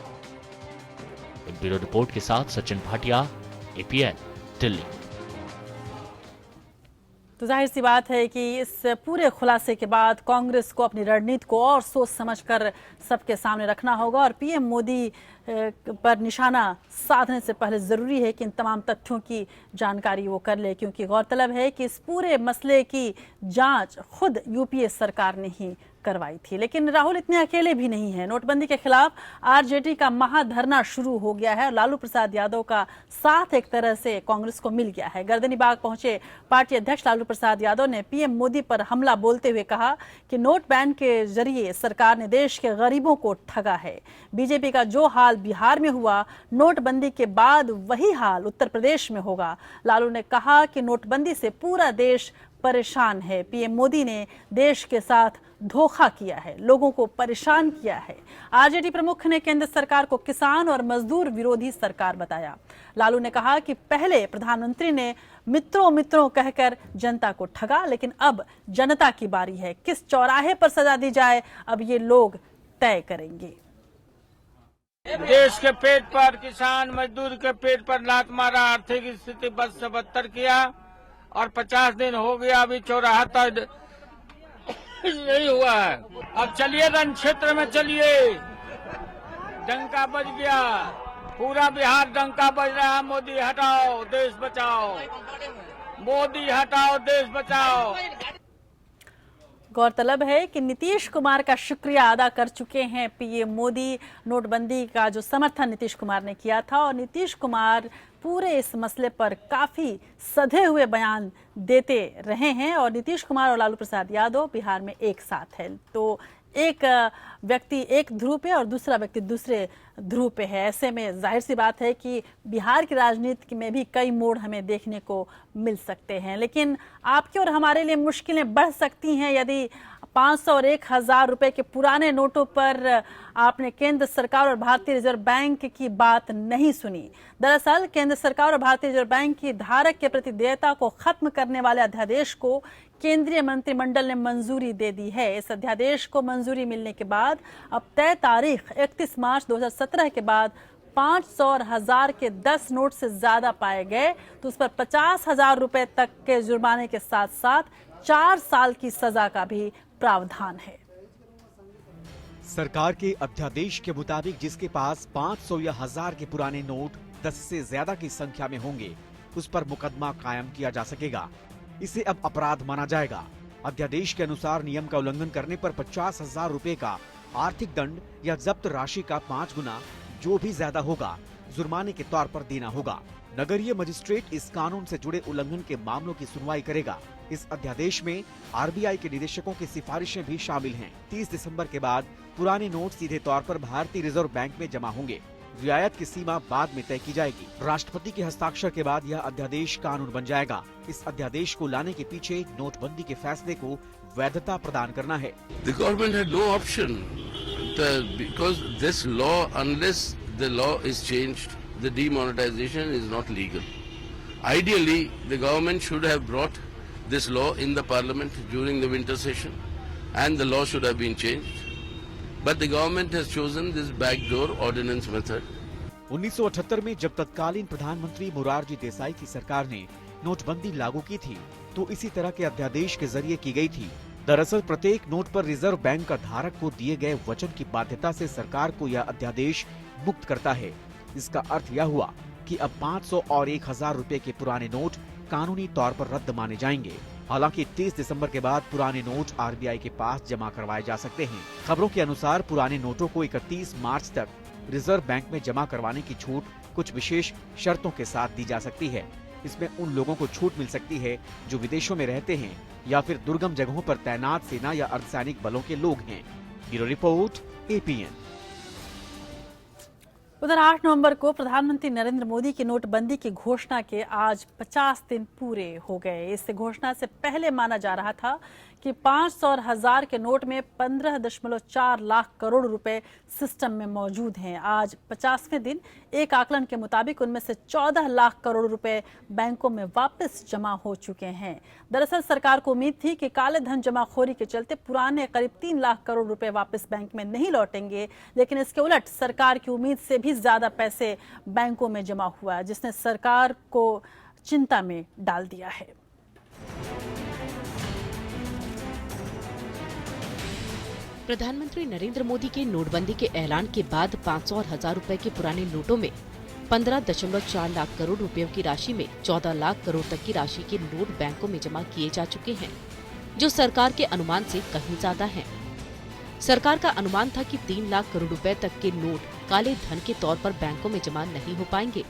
ब्यूरो रिपोर्ट के साथ सचिन भाटिया, एपीएन, दिल्ली। तो जाहिर सी बात है कि इस पूरे खुलासे के बाद कांग्रेस को अपनी रणनीति को और सोच समझकर सबके सामने रखना होगा और पीएम मोदी पर निशाना साधने से पहले जरूरी है कि इन तमाम तथ्यों की जानकारी वो कर ले, क्योंकि गौरतलब है कि इस पूरे मसले की जांच खुद यूपीए सरकार ने ही करवाई थी। लेकिन राहुल इतने अकेले भी नहीं है। नोटबंदी के खिलाफ आरजेडी का महाधरना शुरू हो गया है। लालू प्रसाद यादव का साथ एक तरह से कांग्रेस को मिल गया है। गर्दनीबाग पहुंचे पार्टी अध्यक्ष लालू प्रसाद यादव ने पीएम मोदी पर हमला बोलते हुए कहा कि नोट बैन के जरिए सरकार ने देश के गरीबों को ठगा है। बीजेपी का जो हाल बिहार में हुआ, नोटबंदी के बाद वही हाल उत्तर प्रदेश में होगा। लालू ने कहा कि नोटबंदी से पूरा देश परेशान है। पीएम मोदी ने देश के साथ धोखा किया है, लोगों को परेशान किया है। आरजेडी प्रमुख ने केंद्र सरकार को किसान और मजदूर विरोधी सरकार बताया। लालू ने कहा कि पहले प्रधानमंत्री ने मित्रों मित्रों कहकर जनता को ठगा, लेकिन अब जनता की बारी है। किस चौराहे पर सजा दी जाए अब ये लोग तय करेंगे। देश के पेट पर, किसान मजदूर के पेट पर लात मारा, आर्थिक स्थिति बद से बदतर किया और 50 दिन हो गया, अभी चौराहा तक नहीं हुआ है। अब चलिए रण क्षेत्र में चलिए, डंका बज गया, पूरा बिहार डंका बज रहा है। मोदी हटाओ देश बचाओ, मोदी हटाओ देश बचाओ। गौरतलब है कि नीतीश कुमार का शुक्रिया अदा कर चुके हैं पीएम मोदी। नोटबंदी का जो समर्थन नीतीश कुमार ने किया था और नीतीश कुमार पूरे इस मसले पर काफी सधे हुए बयान देते रहे हैं और नीतीश कुमार और लालू प्रसाद यादव बिहार में एक साथ है। तो एक व्यक्ति एक ध्रुव पे और दूसरा व्यक्ति दूसरे ध्रुव पे है। ऐसे में जाहिर सी बात है कि बिहार की राजनीति में भी कई मोड़ हमें देखने को मिल सकते हैं। लेकिन आपके और हमारे लिए मुश्किलें बढ़ सकती हैं यदि 500 और 1000 रुपए के पुराने नोटों पर आपने केंद्र सरकार और भारतीय रिजर्व बैंक की बात नहीं सुनी। दरअसल केंद्र सरकार और भारतीय रिजर्व बैंक की धारक के प्रति देयता को खत्म करने वाले अध्यादेश को केंद्रीय मंत्रिमंडल ने मंजूरी दे दी है। इस अध्यादेश को मंजूरी मिलने के बाद अब तय तारीख 31 मार्च 2017 के बाद 500 और 1000 के 10 नोट से ज्यादा पाए गए तो उस पर 50,000 रुपए तक के जुर्माने के साथ साथ 4 साल की सजा का भी प्रावधान है। सरकार के अध्यादेश के मुताबिक जिसके पास 500 या 1000 के पुराने नोट 10 से ज्यादा की संख्या में होंगे उस पर मुकदमा कायम किया जा सकेगा। इसे अब अपराध माना जाएगा। अध्यादेश के अनुसार नियम का उल्लंघन करने पर 50,000 रुपए का आर्थिक दंड या जब्त राशि का 5 गुना जो भी ज्यादा होगा जुर्माने के तौर पर देना होगा। नगरीय मजिस्ट्रेट इस कानून से जुड़े उल्लंघन के मामलों की सुनवाई करेगा। इस अध्यादेश में आरबीआई के निदेशकों की सिफारिशें भी शामिल हैं। 30 दिसंबर के बाद पुराने नोट सीधे तौर पर भारतीय रिजर्व बैंक में जमा होंगे। रियायत की सीमा बाद में तय की जाएगी। राष्ट्रपति के हस्ताक्षर के बाद यह अध्यादेश कानून बन जाएगा। इस अध्यादेश को लाने के पीछे नोटबंदी के फैसले को वैधता प्रदान करना है। The government had no option because this law, unless the law is changed, the demonetization is not legal. Ideally, the government should have brought this law in the parliament during the winter session and the law should have been changed. But the government has chosen this backdoor ordinance method. 1978 में जब तत्कालीन प्रधानमंत्री मोरारजी देसाई की सरकार ने नोटबंदी लागू की थी तो इसी तरह के अध्यादेश के जरिए की गई थी। दरअसल प्रत्येक नोट पर रिजर्व बैंक का धारक को दिए गए वचन की बाध्यता से सरकार को यह अध्यादेश मुक्त करता है। इसका अर्थ यह हुआ कि अब 500 और 1000 रुपए के पुराने नोट कानूनी तौर पर रद्द माने जाएंगे। हालांकि 30 दिसंबर के बाद पुराने नोट आरबीआई के पास जमा करवाए जा सकते हैं। खबरों के अनुसार पुराने नोटों को 31 मार्च तक रिजर्व बैंक में जमा करवाने की छूट कुछ विशेष शर्तों के साथ दी जा सकती है। इसमें उन लोगों को छूट मिल सकती है जो विदेशों में रहते हैं या फिर दुर्गम जगहों पर तैनात सेना या अर्धसैनिक बलों के लोग हैं। Bureau report, APN. उधर 8 नवंबर को प्रधानमंत्री नरेंद्र मोदी की नोटबंदी की घोषणा के आज 50 दिन पूरे हो गए। इस घोषणा से पहले माना जा रहा था कि 500 और 1000 के नोट में 15.4 लाख करोड़ रुपए सिस्टम में मौजूद हैं। आज 50वें दिन एक आकलन के मुताबिक उनमें से 14 लाख करोड़ रुपए बैंकों में वापस जमा हो चुके हैं। दरअसल सरकार को उम्मीद थी कि काले धन जमाखोरी के चलते पुराने करीब 3 लाख करोड़ रुपए वापस बैंक में नहीं लौटेंगे, लेकिन इसके उलट सरकार की उम्मीद से भी ज्यादा पैसे बैंकों में जमा हुआ, जिसने सरकार को चिंता में डाल दिया है। प्रधानमंत्री नरेंद्र मोदी के नोटबंदी के ऐलान के बाद 500 और 1000 रुपए के पुराने नोटों में 15.4 लाख करोड़ रुपयों की राशि में 14 लाख करोड़ तक की राशि के नोट बैंकों में जमा किए जा चुके हैं, जो सरकार के अनुमान से कहीं ज्यादा हैं। सरकार का अनुमान था कि 3 लाख करोड़ रुपए तक के नोट काले धन के तौर पर बैंकों में जमा नहीं हो पाएंगे।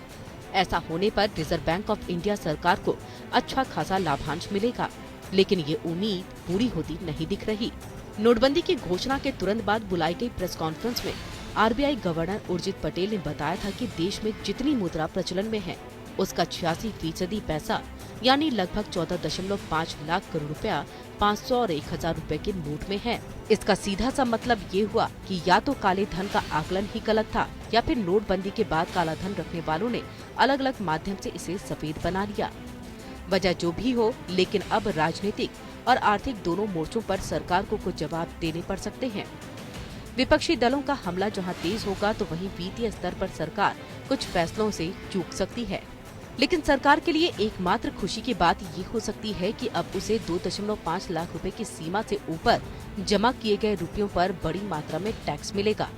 ऐसा होने पर रिजर्व बैंक ऑफ इंडिया सरकार को अच्छा खासा लाभांश मिलेगा, लेकिन ये उम्मीद पूरी होती नहीं दिख रही। नोटबंदी की घोषणा के तुरंत बाद बुलाई गई प्रेस कॉन्फ्रेंस में आरबीआई गवर्नर उर्जित पटेल ने बताया था कि देश में जितनी मुद्रा प्रचलन में है उसका 86% पैसा यानी लगभग 14.5 लाख करोड़ रुपया 500 और 1000 रुपए के नोट में है। इसका सीधा सा मतलब ये हुआ कि या तो काले धन का आकलन ही गलत था या फिर नोटबंदी के बाद काला धन रखने वालों ने अलग अलग माध्यम से इसे सफेद बना लिया। वजह जो भी हो, लेकिन अब राजनीतिक और आर्थिक दोनों मोर्चों पर सरकार को कुछ जवाब देने पड़ सकते हैं। विपक्षी दलों का हमला जहां तेज होगा तो वहीं वित्तीय स्तर पर सरकार कुछ फैसलों से चूक सकती है। लेकिन सरकार के लिए एकमात्र खुशी की बात ये हो सकती है कि अब उसे 2.5 लाख रुपए की सीमा से ऊपर जमा किए गए रुपयों पर बड़ी मात्रा में टैक्स मिलेगा।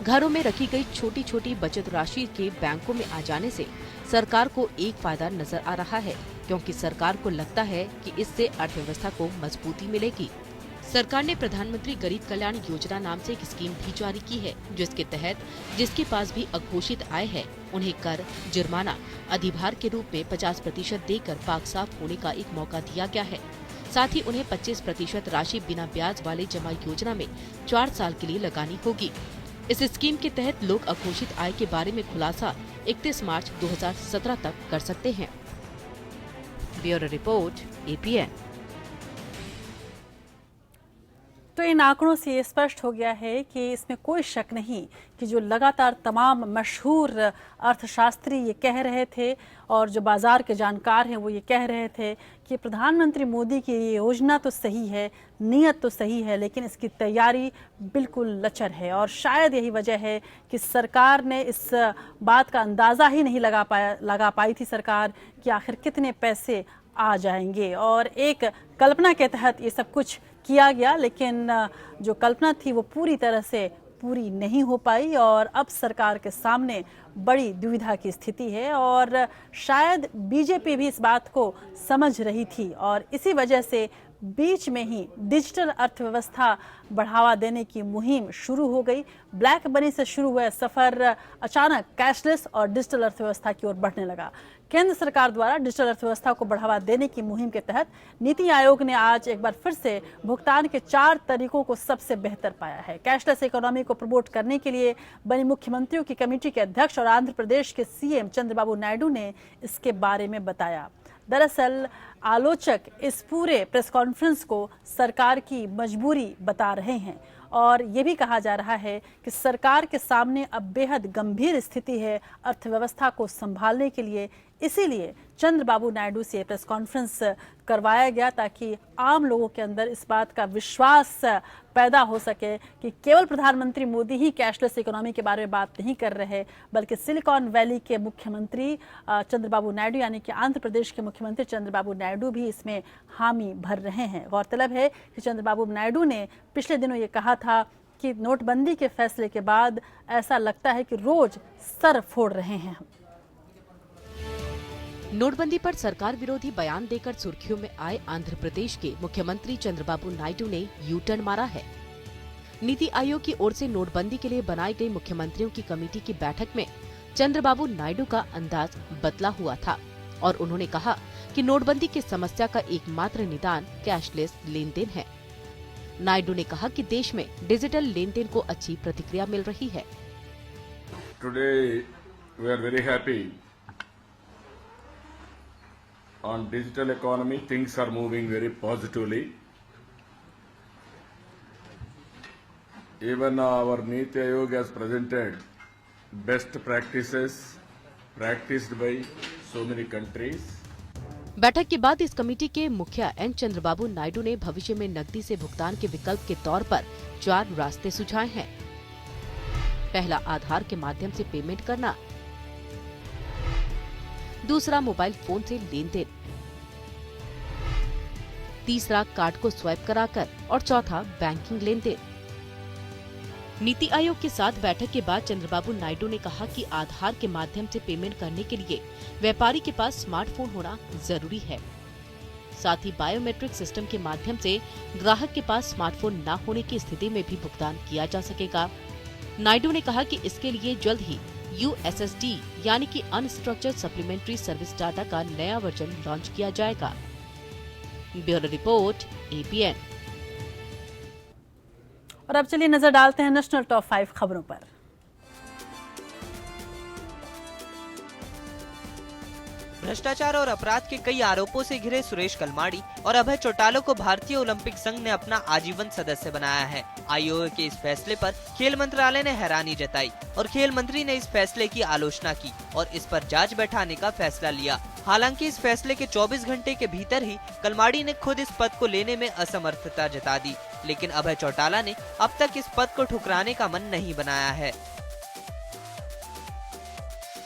घरों में रखी गई छोटी छोटी बचत राशि के बैंकों में आ जाने से सरकार को एक फायदा नजर आ रहा है, क्योंकि सरकार को लगता है कि इससे अर्थव्यवस्था को मजबूती मिलेगी। सरकार ने प्रधानमंत्री गरीब कल्याण योजना नाम से एक स्कीम भी जारी की है, जिसके तहत जिसके पास भी अघोषित आय है उन्हें कर, जुर्माना, अधिभार के रूप में 50% देकर पाक साफ होने का एक मौका दिया गया है। साथ ही उन्हें 25% राशि बिना ब्याज वाले जमा योजना में 4 साल के लिए लगानी होगी। इस स्कीम के तहत लोग अघोषित आय के बारे में खुलासा 31 मार्च 2017 तक कर सकते हैं। Bureau report, APN. तो इन आंकड़ों से ये स्पष्ट हो गया है कि इसमें कोई शक नहीं कि जो लगातार तमाम मशहूर अर्थशास्त्री ये कह रहे थे और जो बाजार के जानकार हैं वो ये कह रहे थे कि प्रधानमंत्री मोदी की ये योजना तो सही है, नीयत तो सही है, लेकिन इसकी तैयारी बिल्कुल लचर है। और शायद यही वजह है कि सरकार ने इस बात का अंदाज़ा ही नहीं लगा पाई थी सरकार कि आखिर कितने पैसे आ जाएंगे। और एक कल्पना के तहत ये सब कुछ किया गया, लेकिन जो कल्पना थी वो पूरी तरह से पूरी नहीं हो पाई और अब सरकार के सामने बड़ी दुविधा की स्थिति है। और शायद बीजेपी भी इस बात को समझ रही थी और इसी वजह से बीच में ही डिजिटल अर्थव्यवस्था बढ़ावा देने की मुहिम शुरू हो गई। ब्लैक मनी से शुरू हुआ सफर अचानक कैशलेस और डिजिटल अर्थव्यवस्था की ओर बढ़ने लगा। केंद्र सरकार द्वारा डिजिटल अर्थव्यवस्था को बढ़ावा देने की मुहिम के तहत नीति आयोग ने आज एक बार फिर से भुगतान के 4 तरीकों को सबसे बेहतर पाया है। कैशलेस इकोनॉमी को प्रमोट करने के लिए बनी मुख्यमंत्रियों की कमेटी के अध्यक्ष और आंध्र प्रदेश के सीएम चंद्रबाबू नायडू ने इसके बारे में बताया। दरअसल आलोचक इस पूरे प्रेस कॉन्फ्रेंस को सरकार की मजबूरी बता रहे हैं और ये भी कहा जा रहा है कि सरकार के सामने अब बेहद गंभीर स्थिति है अर्थव्यवस्था को संभालने के लिए। इसीलिए चंद्रबाबू नायडू से प्रेस कॉन्फ्रेंस करवाया गया ताकि आम लोगों के अंदर इस बात का विश्वास पैदा हो सके कि केवल प्रधानमंत्री मोदी ही कैशलेस इकोनॉमी के बारे में बात नहीं कर रहे, बल्कि सिलिकॉन वैली के मुख्यमंत्री चंद्रबाबू नायडू यानी कि आंध्र प्रदेश के मुख्यमंत्री चंद्रबाबू नायडू भी इसमें हामी भर रहे हैं। गौरतलब है कि चंद्रबाबू नायडू ने पिछले दिनों ये कहा था कि नोटबंदी के फैसले के बाद ऐसा लगता है कि रोज सर फोड़ रहे हैं हम। नोटबंदी पर सरकार विरोधी बयान देकर सुर्खियों में आए आंध्र प्रदेश के मुख्यमंत्री चंद्रबाबू नायडू ने यू टर्न मारा है। नीति आयोग की ओर से नोटबंदी के लिए बनाई गई मुख्यमंत्रियों की कमेटी की बैठक में चंद्रबाबू नायडू का अंदाज बदला हुआ था और उन्होंने कहा कि नोटबंदी की समस्या का एकमात्र निदान कैशलेस लेन देन है। नायडू ने कहा कि देश में डिजिटल लेन देन को अच्छी प्रतिक्रिया मिल रही है। Today we are very happy. On digital economy, things are moving very positively. Even our Niti Aayog has presented best practices practiced by so many countries. बैठक के बाद इस कमेटी के मुखिया एन चंद्रबाबू नायडू ने भविष्य में नकदी से भुगतान के विकल्प के तौर पर 4 रास्ते सुझाए हैं। पहला, आधार के माध्यम से पेमेंट करना। दूसरा, मोबाइल फोन से लेन देन। तीसरा, कार्ड को स्वैप कराकर और चौथा, बैंकिंग लेन देन। नीति आयोग के साथ बैठक के बाद चंद्रबाबू नायडू ने कहा कि आधार के माध्यम से पेमेंट करने के लिए व्यापारी के पास स्मार्टफोन होना जरूरी है। साथ ही बायोमेट्रिक सिस्टम के माध्यम से ग्राहक के पास स्मार्टफोन न होने की स्थिति में भी भुगतान किया जा सकेगा। नायडू ने कहा कि इसके लिए जल्द ही USSD यानी कि अनस्ट्रक्चर्ड सप्लीमेंट्री सर्विस डाटा का नया वर्जन लॉन्च किया जाएगा। Bureau report, APN। और अब चलिए नजर डालते हैं नेशनल टॉप 5 खबरों पर। भ्रष्टाचार और अपराध के कई आरोपों से घिरे सुरेश कलमाड़ी और अभय चौटाला को भारतीय ओलंपिक संघ ने अपना आजीवन सदस्य बनाया है। आयोग के इस फैसले पर खेल मंत्रालय ने हैरानी जताई और खेल मंत्री ने इस फैसले की आलोचना की और इस पर जांच बैठाने का फैसला लिया। हालांकि इस फैसले के 24 घंटे के भीतर ही कलमाड़ी ने खुद इस पद को लेने में असमर्थता जता दी, लेकिन अभय चौटाला ने अब तक इस पद को ठुकराने का मन नहीं बनाया है।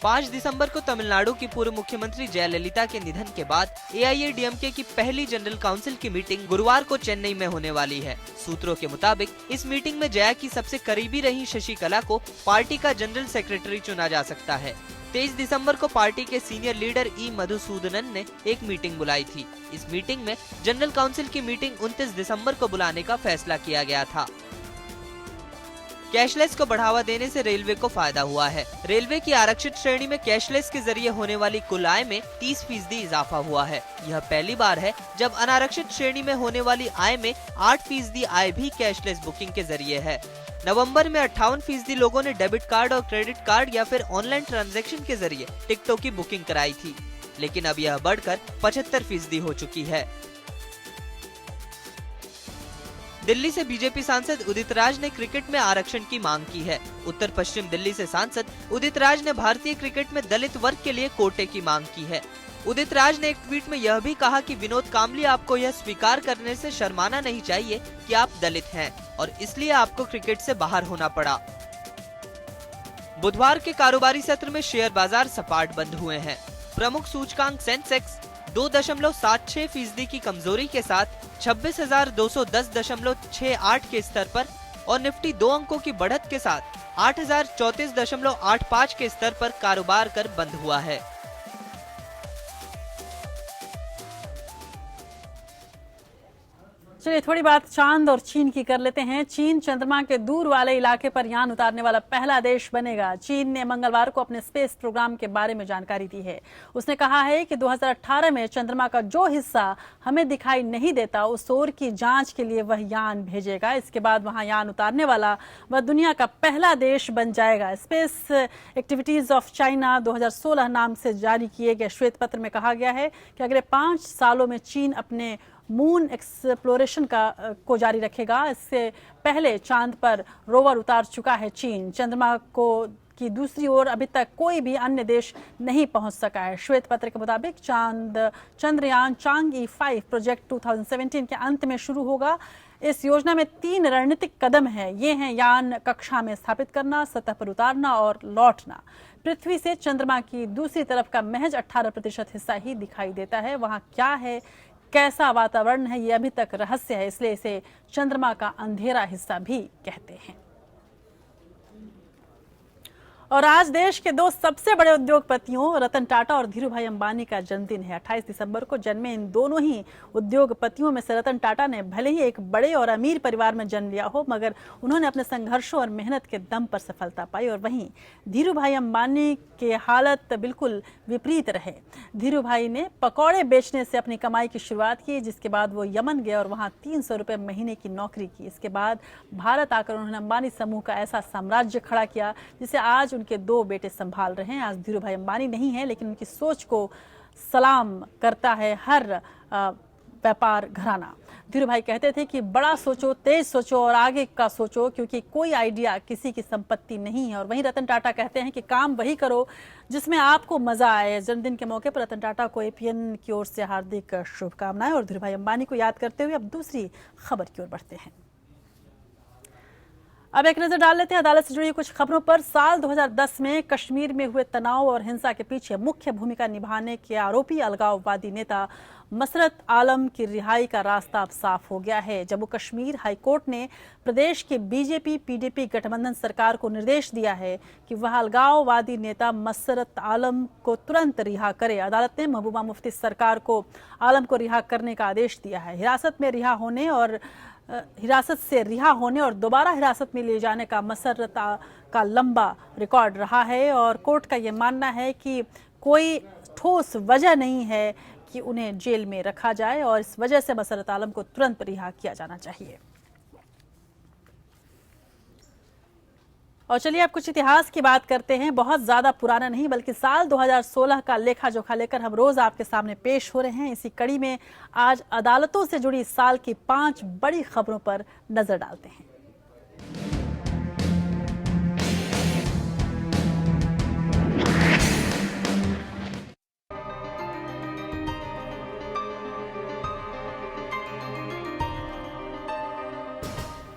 5 दिसंबर को तमिलनाडु की पूर्व मुख्यमंत्री जयललिता के निधन के बाद AIADMK की पहली जनरल काउंसिल की मीटिंग गुरुवार को चेन्नई में होने वाली है। सूत्रों के मुताबिक इस मीटिंग में जया की सबसे करीबी रही शशिकला को पार्टी का जनरल सेक्रेटरी चुना जा सकता है। 23 दिसंबर को पार्टी के सीनियर लीडर E मधुसूदनन ने एक मीटिंग बुलाई थी। इस मीटिंग में जनरल काउंसिल की मीटिंग 29 दिसंबर को बुलाने का फैसला किया गया था। कैशलेस को बढ़ावा देने से रेलवे को फायदा हुआ है। रेलवे की आरक्षित श्रेणी में कैशलेस के जरिए होने वाली कुल आय में 30% इजाफा हुआ है। यह पहली बार है जब अनारक्षित श्रेणी में होने वाली आय में 8% आय भी कैशलेस बुकिंग के जरिए है। नवंबर में 58% लोगों ने डेबिट कार्ड और क्रेडिट कार्ड या फिर ऑनलाइन ट्रांजैक्शन के जरिए टिकटों की बुकिंग कराई थी, लेकिन अब यह बढ़कर 75% हो चुकी है। दिल्ली से बीजेपी सांसद उदित राज ने क्रिकेट में आरक्षण की मांग की है। उत्तर पश्चिम दिल्ली से सांसद उदित राज ने भारतीय क्रिकेट में दलित वर्ग के लिए कोटे की मांग की है। उदित राज ने एक ट्वीट में यह भी कहा कि विनोद कांबली आपको यह स्वीकार करने से शर्माना नहीं चाहिए कि आप दलित हैं और इसलिए आपको क्रिकेट से बाहर होना पड़ा। बुधवार के कारोबारी सत्र में शेयर बाजार सपाट बंद हुए हैं। प्रमुख सूचकांक सेंसेक्स 2.76% की कमजोरी के साथ 26,210.68 के स्तर पर और निफ्टी 2 अंकों की बढ़त के साथ 8,034.85 के स्तर पर कारोबार कर बंद हुआ है। चलिए थोड़ी बात चांद और चीन की कर लेते हैं। चीन चंद्रमा के दूर वाले इलाके पर यान उतारने वाला पहला देश बनेगा। चीन ने मंगलवार को अपने स्पेस प्रोग्राम के बारे में जानकारी दी है। उसने कहा है कि 2018 में चंद्रमा का जो हिस्सा हमें दिखाई नहीं देता उस ओर की जांच के लिए वह यान भेजेगा। इसके बाद वहां यान उतारने वाला वह दुनिया का पहला देश बन जाएगा। स्पेस एक्टिविटीज ऑफ चाइना 2016 नाम से जारी किए गए श्वेत पत्र में कहा गया है कि अगले 5 सालों में चीन अपने मून एक्सप्लोरेशन को जारी रखेगा। इससे पहले चांद पर रोवर उतार चुका है चीन। चंद्रमा की दूसरी ओर अभी तक कोई भी अन्य देश नहीं पहुंच सका है। श्वेत पत्र के मुताबिक चंद्रयान चांग-ई 5 प्रोजेक्ट 2017 के अंत में शुरू होगा। इस योजना में 3 रणनीतिक कदम हैं। ये हैं यान कक्षा में स्थापित करना, सतह पर उतारना और लौटना। पृथ्वी से चंद्रमा की दूसरी तरफ का महज 18% हिस्सा ही दिखाई देता है। वहां क्या है, कैसा वातावरण है, ये अभी तक रहस्य है, इसलिए इसे चंद्रमा का अंधेरा हिस्सा भी कहते हैं। और आज देश के 2 सबसे बड़े उद्योगपतियों रतन टाटा और धीरूभाई अंबानी का जन्मदिन है। 28 दिसंबर को जन्मे इन दोनों ही उद्योगपतियों में से रतन टाटा ने भले ही एक बड़े और अमीर परिवार में जन्म लिया हो, मगर उन्होंने अपने संघर्षों और मेहनत के दम पर सफलता पाई। और वहीं धीरूभाई अंबानी के हालत बिल्कुल विपरीत रहे। धीरूभाई ने पकौड़े बेचने से अपनी कमाई की शुरुआत की, जिसके बाद वो यमन गए और वहाँ 300 रुपये महीने की नौकरी की। इसके बाद भारत आकर उन्होंने अंबानी समूह का ऐसा साम्राज्य खड़ा किया जिसे आज उनके 2 बेटे संभाल रहे हैं। आज धीरूभाई अंबानी नहीं है, लेकिन उनकी सोच को सलाम करता है हर व्यापार घराना। धीरूभाई कहते थे कि बड़ा सोचो, तेज सोचो और आगे का सोचो, क्योंकि कोई आइडिया किसी की संपत्ति नहीं है। और वहीं रतन टाटा कहते हैं कि काम वही करो जिसमें आपको मजा आए। जन्मदिन के मौके पर रतन टाटा को एपीएन की ओर से हार्दिक शुभकामनाएं। और धीरूभाई अंबानी को याद करते हुए अब दूसरी खबर की ओर बढ़ते हैं। अब एक नजर डाल लेते हैं अदालत से जुड़ी कुछ खबरों पर। साल 2010 में कश्मीर में हुए तनाव और हिंसा के पीछे मुख्य भूमिका निभाने के आरोपी अलगाववादी नेता मसरत आलम की रिहाई का रास्ता अब साफ हो गया है। जम्मू कश्मीर हाई कोर्ट ने प्रदेश की बीजेपी पीडीपी गठबंधन सरकार को निर्देश दिया है कि वह अलगाववादी नेता मसरत आलम को तुरंत रिहा करे। अदालत ने महबूबा मुफ्ती सरकार को आलम को रिहा करने का आदेश दिया है। हिरासत से रिहा होने और दोबारा हिरासत में लिए जाने का मसरत का लंबा रिकॉर्ड रहा है और कोर्ट का यह मानना है कि कोई ठोस वजह नहीं है कि उन्हें जेल में रखा जाए और इस वजह से मसरत आलम को तुरंत रिहा किया जाना चाहिए। और चलिए अब कुछ इतिहास की बात करते हैं। बहुत ज्यादा पुराना नहीं बल्कि साल 2016 का लेखा जोखा लेकर हम रोज आपके सामने पेश हो रहे हैं। इसी कड़ी में आज अदालतों से जुड़ी साल की 5 बड़ी खबरों पर नजर डालते हैं।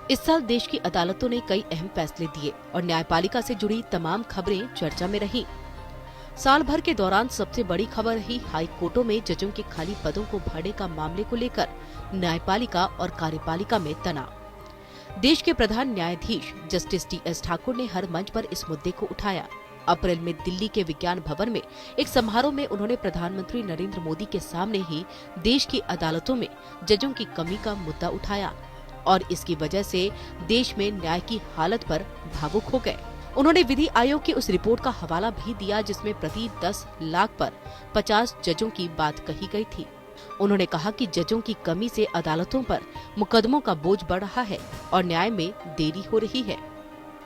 इस साल देश की अदालतों ने कई अहम फैसले दिए और न्यायपालिका से जुड़ी तमाम खबरें चर्चा में रहीं। साल भर के दौरान सबसे बड़ी खबर रही हाई कोर्टों में जजों के खाली पदों को भरने का मामले को लेकर न्यायपालिका और कार्यपालिका में तनाव। देश के प्रधान न्यायाधीश जस्टिस टी.एस. ठाकुर ने हर मंच पर इस मुद्दे को उठाया। अप्रैल में दिल्ली के विज्ञान भवन में एक समारोह में उन्होंने प्रधानमंत्री नरेंद्र मोदी के सामने ही देश की अदालतों में जजों की कमी का मुद्दा उठाया और इसकी वजह से देश में न्याय की हालत पर भावुक हो गए। उन्होंने विधि आयोग की उस रिपोर्ट का हवाला भी दिया जिसमें प्रति 10 लाख पर 50 जजों की बात कही गई थी। उन्होंने कहा कि जजों की कमी से अदालतों पर मुकदमों का बोझ बढ़ रहा है और न्याय में देरी हो रही है।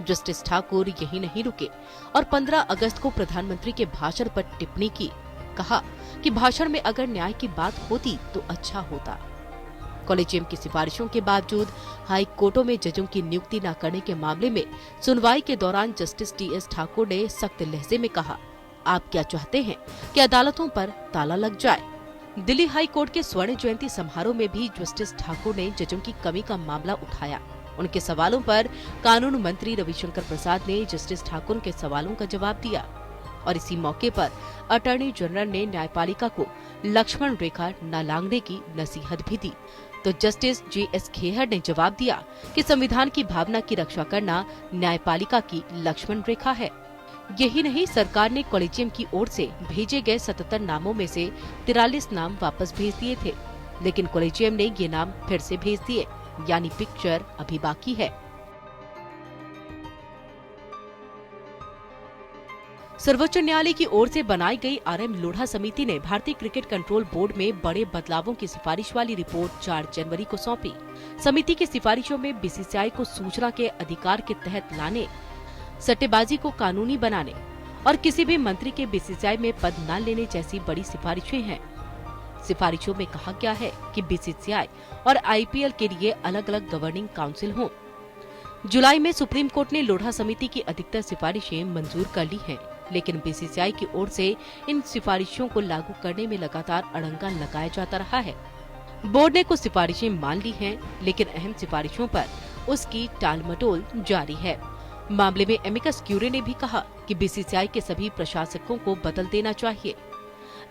जस्टिस ठाकुर यही नहीं रुके और 15 अगस्त को प्रधानमंत्री के भाषण पर टिप्पणी की। कहा कि भाषण में अगर न्याय की बात होती तो अच्छा होता। कॉलेजियम की सिफारिशों के बावजूद हाई कोर्टों में जजों की नियुक्ति न करने के मामले में सुनवाई के दौरान जस्टिस टी.एस. ठाकुर ने सख्त लहजे में कहा, आप क्या चाहते हैं कि अदालतों पर ताला लग जाए। दिल्ली हाई कोर्ट के स्वर्ण जयंती समारोह में भी जस्टिस ठाकुर ने जजों की कमी का मामला उठाया। उनके सवालों पर कानून मंत्री रविशंकर प्रसाद ने जस्टिस ठाकुर के सवालों का जवाब दिया और इसी मौके पर अटॉर्नी जनरल ने न्यायपालिका को लक्ष्मण रेखा न लांघने की नसीहत भी दी, तो जस्टिस J.S. खेहर ने जवाब दिया कि संविधान की भावना की रक्षा करना न्यायपालिका की लक्ष्मण रेखा है। यही नहीं, सरकार ने कॉलेजियम की ओर से भेजे गए 77 नामों में से 43 नाम वापस भेज दिए थे, लेकिन कॉलेजियम ने ये नाम फिर से भेज दिए, यानी पिक्चर अभी बाकी है। सर्वोच्च न्यायालय की ओर से बनाई गई RM लोढ़ा समिति ने भारतीय क्रिकेट कंट्रोल बोर्ड में बड़े बदलावों की सिफारिश वाली रिपोर्ट 4 जनवरी को सौंपी। समिति की सिफारिशों में BCCI को सूचना के अधिकार के तहत लाने, सट्टेबाजी को कानूनी बनाने और किसी भी मंत्री के BCCI में पद न लेने जैसी बड़ी सिफारिशें हैं। सिफारिशों में कहा गया है कि BCCI और IPL के लिए अलग अलग गवर्निंग काउंसिल हों। जुलाई में सुप्रीम कोर्ट ने लोढ़ा समिति की अधिकतर सिफारिशें मंजूर कर ली हैं, लेकिन BCCI की ओर से इन सिफारिशों को लागू करने में लगातार अड़ंगा लगाया जाता रहा है। बोर्ड ने कुछ सिफारिशें मान ली हैं, लेकिन अहम सिफारिशों पर उसकी टालमटोल जारी है। मामले में एमिकस क्यूरे ने भी कहा कि BCCI के सभी प्रशासकों को बदल देना चाहिए।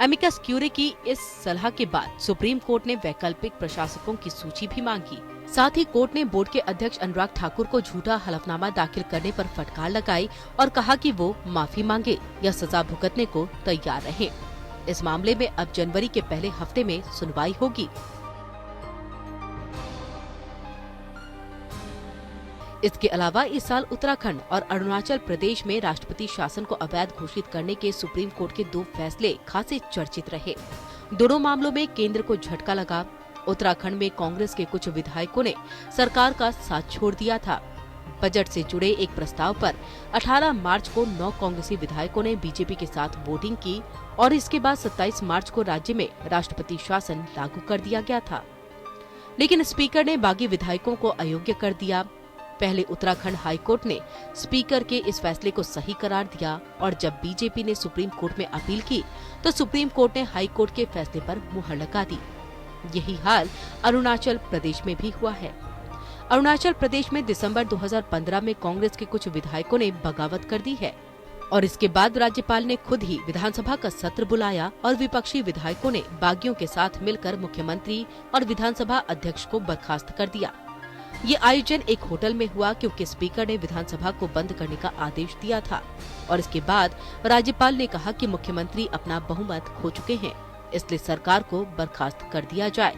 एमिकस क्यूरे की इस सलाह के बाद सुप्रीम कोर्ट ने वैकल्पिक प्रशासकों की सूची भी मांगी। साथ ही कोर्ट ने बोर्ड के अध्यक्ष अनुराग ठाकुर को झूठा हलफनामा दाखिल करने पर फटकार लगाई और कहा कि वो माफी मांगे या सजा भुगतने को तैयार रहें। इस मामले में अब जनवरी के पहले हफ्ते में सुनवाई होगी। इसके अलावा इस साल उत्तराखंड और अरुणाचल प्रदेश में राष्ट्रपति शासन को अवैध घोषित करने के सुप्रीम कोर्ट के 2 फैसले खासे चर्चित रहे। दोनों मामलों में केंद्र को झटका लगा। उत्तराखंड में कांग्रेस के कुछ विधायकों ने सरकार का साथ छोड़ दिया था। बजट से जुड़े एक प्रस्ताव पर 18 मार्च को 9 कांग्रेसी विधायकों ने बीजेपी के साथ वोटिंग की और इसके बाद 27 मार्च को राज्य में राष्ट्रपति शासन लागू कर दिया गया था, लेकिन स्पीकर ने बागी विधायकों को अयोग्य कर दिया। पहले उत्तराखंड हाई कोर्ट ने स्पीकर के इस फैसले को सही करार दिया और जब बीजेपी ने सुप्रीम कोर्ट में अपील की तो सुप्रीम कोर्ट ने हाई कोर्ट के फैसले पर मुहर लगा दी। यही हाल अरुणाचल प्रदेश में भी हुआ है। अरुणाचल प्रदेश में दिसंबर 2015 में कांग्रेस के कुछ विधायकों ने बगावत कर दी है और इसके बाद राज्यपाल ने खुद ही विधानसभा का सत्र बुलाया और विपक्षी विधायकों ने बागियों के साथ मिलकर मुख्यमंत्री और विधानसभा अध्यक्ष को बर्खास्त कर दिया। ये आयोजन एक होटल में हुआ क्योंकि स्पीकर ने विधानसभा को बंद करने का आदेश दिया था और इसके बाद राज्यपाल ने कहा कि मुख्यमंत्री अपना बहुमत खो चुके हैं, इसलिए सरकार को बर्खास्त कर दिया जाए।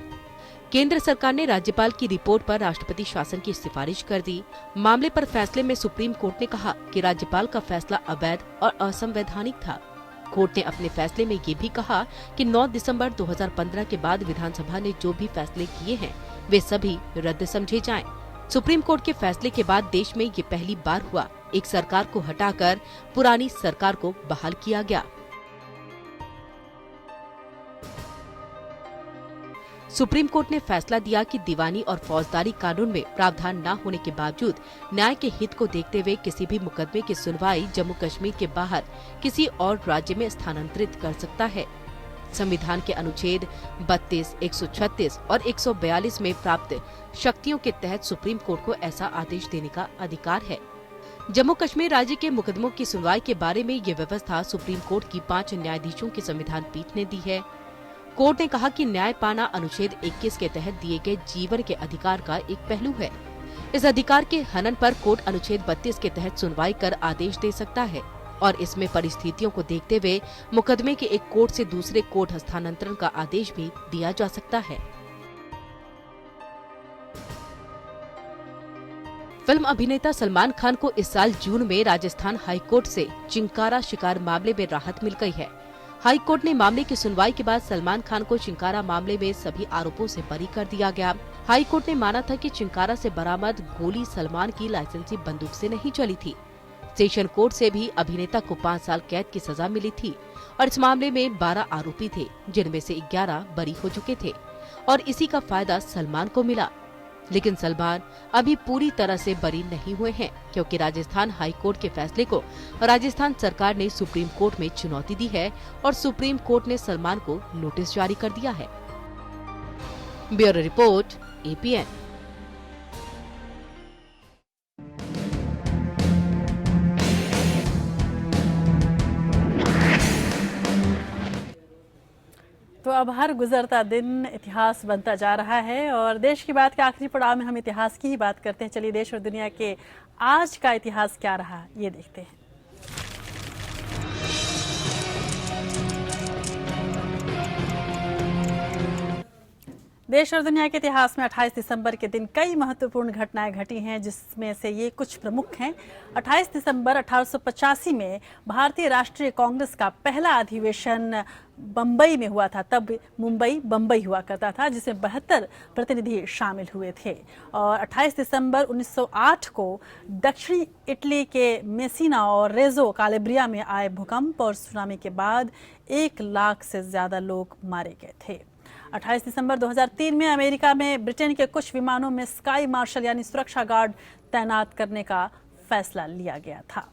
केंद्र सरकार ने राज्यपाल की रिपोर्ट पर राष्ट्रपति शासन की सिफारिश कर दी। मामले पर फैसले में सुप्रीम कोर्ट ने कहा कि राज्यपाल का फैसला अवैध और असंवैधानिक था। कोर्ट ने अपने फैसले में ये भी कहा कि 9 दिसंबर 2015 के बाद विधानसभा ने जो भी फैसले किए हैं वे सभी रद्द समझे जाएं। सुप्रीम कोर्ट के फैसले के बाद देश में ये पहली बार हुआ एक सरकार को हटाकर पुरानी सरकार को बहाल किया गया। सुप्रीम कोर्ट ने फैसला दिया कि दीवानी और फौजदारी कानून में प्रावधान न होने के बावजूद न्याय के हित को देखते हुए किसी भी मुकदमे की सुनवाई जम्मू कश्मीर के बाहर किसी और राज्य में स्थानांतरित कर सकता है। संविधान के अनुच्छेद 32, 136 और 142 में प्राप्त शक्तियों के तहत सुप्रीम कोर्ट को ऐसा आदेश देने का अधिकार है। जम्मू कश्मीर राज्य के मुकदमों की सुनवाई के बारे में ये व्यवस्था सुप्रीम कोर्ट की 5 न्यायाधीशों की संविधान पीठ ने दी है। कोर्ट ने कहा कि न्याय पाना अनुच्छेद 21 के तहत दिए गए जीवन के अधिकार का एक पहलू है। इस अधिकार के हनन पर कोर्ट अनुच्छेद 32 के तहत सुनवाई कर आदेश दे सकता है और इसमें परिस्थितियों को देखते हुए मुकदमे के एक कोर्ट से दूसरे कोर्ट हस्तांतरण का आदेश भी दिया जा सकता है। फिल्म अभिनेता सलमान खान को इस साल जून में राजस्थान हाई कोर्ट से चिंकारा शिकार मामले में राहत मिल गई है। हाई कोर्ट ने मामले की सुनवाई के बाद सलमान खान को चिंकारा मामले में सभी आरोपों से बरी कर दिया गया। हाई कोर्ट ने माना था कि चिंकारा से बरामद गोली सलमान की लाइसेंसी बंदूक से नहीं चली थी। सेशन कोर्ट से भी अभिनेता को 5 साल कैद की सजा मिली थी और इस मामले में 12 आरोपी थे, जिनमें से 11 बरी हो चुके थे और इसी का फायदा सलमान को मिला। लेकिन सलमान अभी पूरी तरह से बरी नहीं हुए हैं, क्योंकि राजस्थान हाई कोर्ट के फैसले को राजस्थान सरकार ने सुप्रीम कोर्ट में चुनौती दी है और सुप्रीम कोर्ट ने सलमान को नोटिस जारी कर दिया है। Bureau report, APN। तो अब हर गुजरता दिन इतिहास बनता जा रहा है और देश की बात के आखिरी पड़ाव में हम इतिहास की ही बात करते हैं। चलिए देश और दुनिया के आज का इतिहास क्या रहा ये देखते हैं। देश और दुनिया के इतिहास में 28 दिसंबर के दिन कई महत्वपूर्ण घटनाएं घटी हैं, जिसमें से ये कुछ प्रमुख हैं। 28 दिसंबर 1885 में भारतीय राष्ट्रीय कांग्रेस का पहला अधिवेशन बम्बई में हुआ था। तब मुंबई बम्बई हुआ करता था, जिसमें 72 प्रतिनिधि शामिल हुए थे। और 28 दिसंबर 1908 को दक्षिणी इटली के मेसिना और रेजो कैलेब्रिया में आए भूकंप और सुनामी के बाद 1 लाख से ज्यादा लोग मारे गए थे। 28 दिसंबर 2003 में अमेरिका में ब्रिटेन के कुछ विमानों में स्काई मार्शल यानी सुरक्षा गार्ड तैनात करने का फैसला लिया गया था।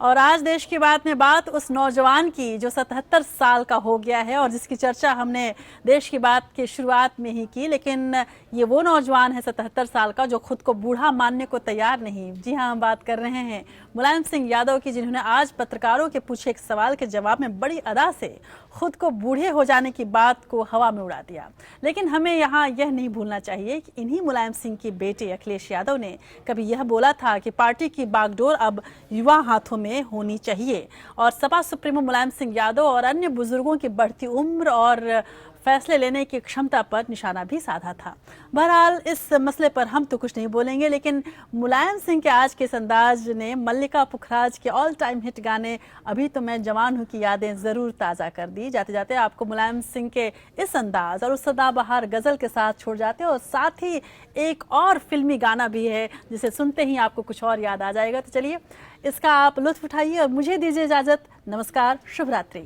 और आज देश की बात में बात उस नौजवान की जो 77 साल का हो गया है और जिसकी चर्चा हमने देश की बात की शुरुआत में ही की। लेकिन ये वो नौजवान है 77 साल का जो खुद को बूढ़ा मानने को तैयार नहीं। जी हाँ, हम बात कर रहे हैं मुलायम सिंह यादव की, जिन्होंने आज पत्रकारों के पूछे एक सवाल के जवाब में बड़ी अदा से खुद को बूढ़े हो जाने की बात को हवा में उड़ा दिया। लेकिन हमें यहाँ यह नहीं भूलना चाहिए कि इन्हीं मुलायम सिंह के बेटे अखिलेश यादव ने कभी यह बोला था कि पार्टी की बागडोर अब युवा हाथों में होनी चाहिए। और सपा सुप्रीमो मुलायम सिंह यादव और अन्य बुजुर्गों की बढ़ती उम्र और फैसले लेने की क्षमता पर निशाना भी साधा था। बहरहाल इस मसले पर हम तो कुछ नहीं बोलेंगे, लेकिन मुलायम सिंह के आज के इस अंदाज ने मल्लिका पुखराज के ऑल टाइम हिट गाने अभी तो मैं जवान हूँ की यादें जरूर ताज़ा कर दी। जाते जाते आपको मुलायम सिंह के इस अंदाज और उस सदाबहार गजल के साथ छोड़ जाते हैं और साथ ही एक और फिल्मी गाना भी है जिसे सुनते ही आपको कुछ और याद आ जाएगा। तो चलिए इसका आप लुत्फ उठाइए और मुझे दीजिए इजाजत। नमस्कार, शुभ रात्रि।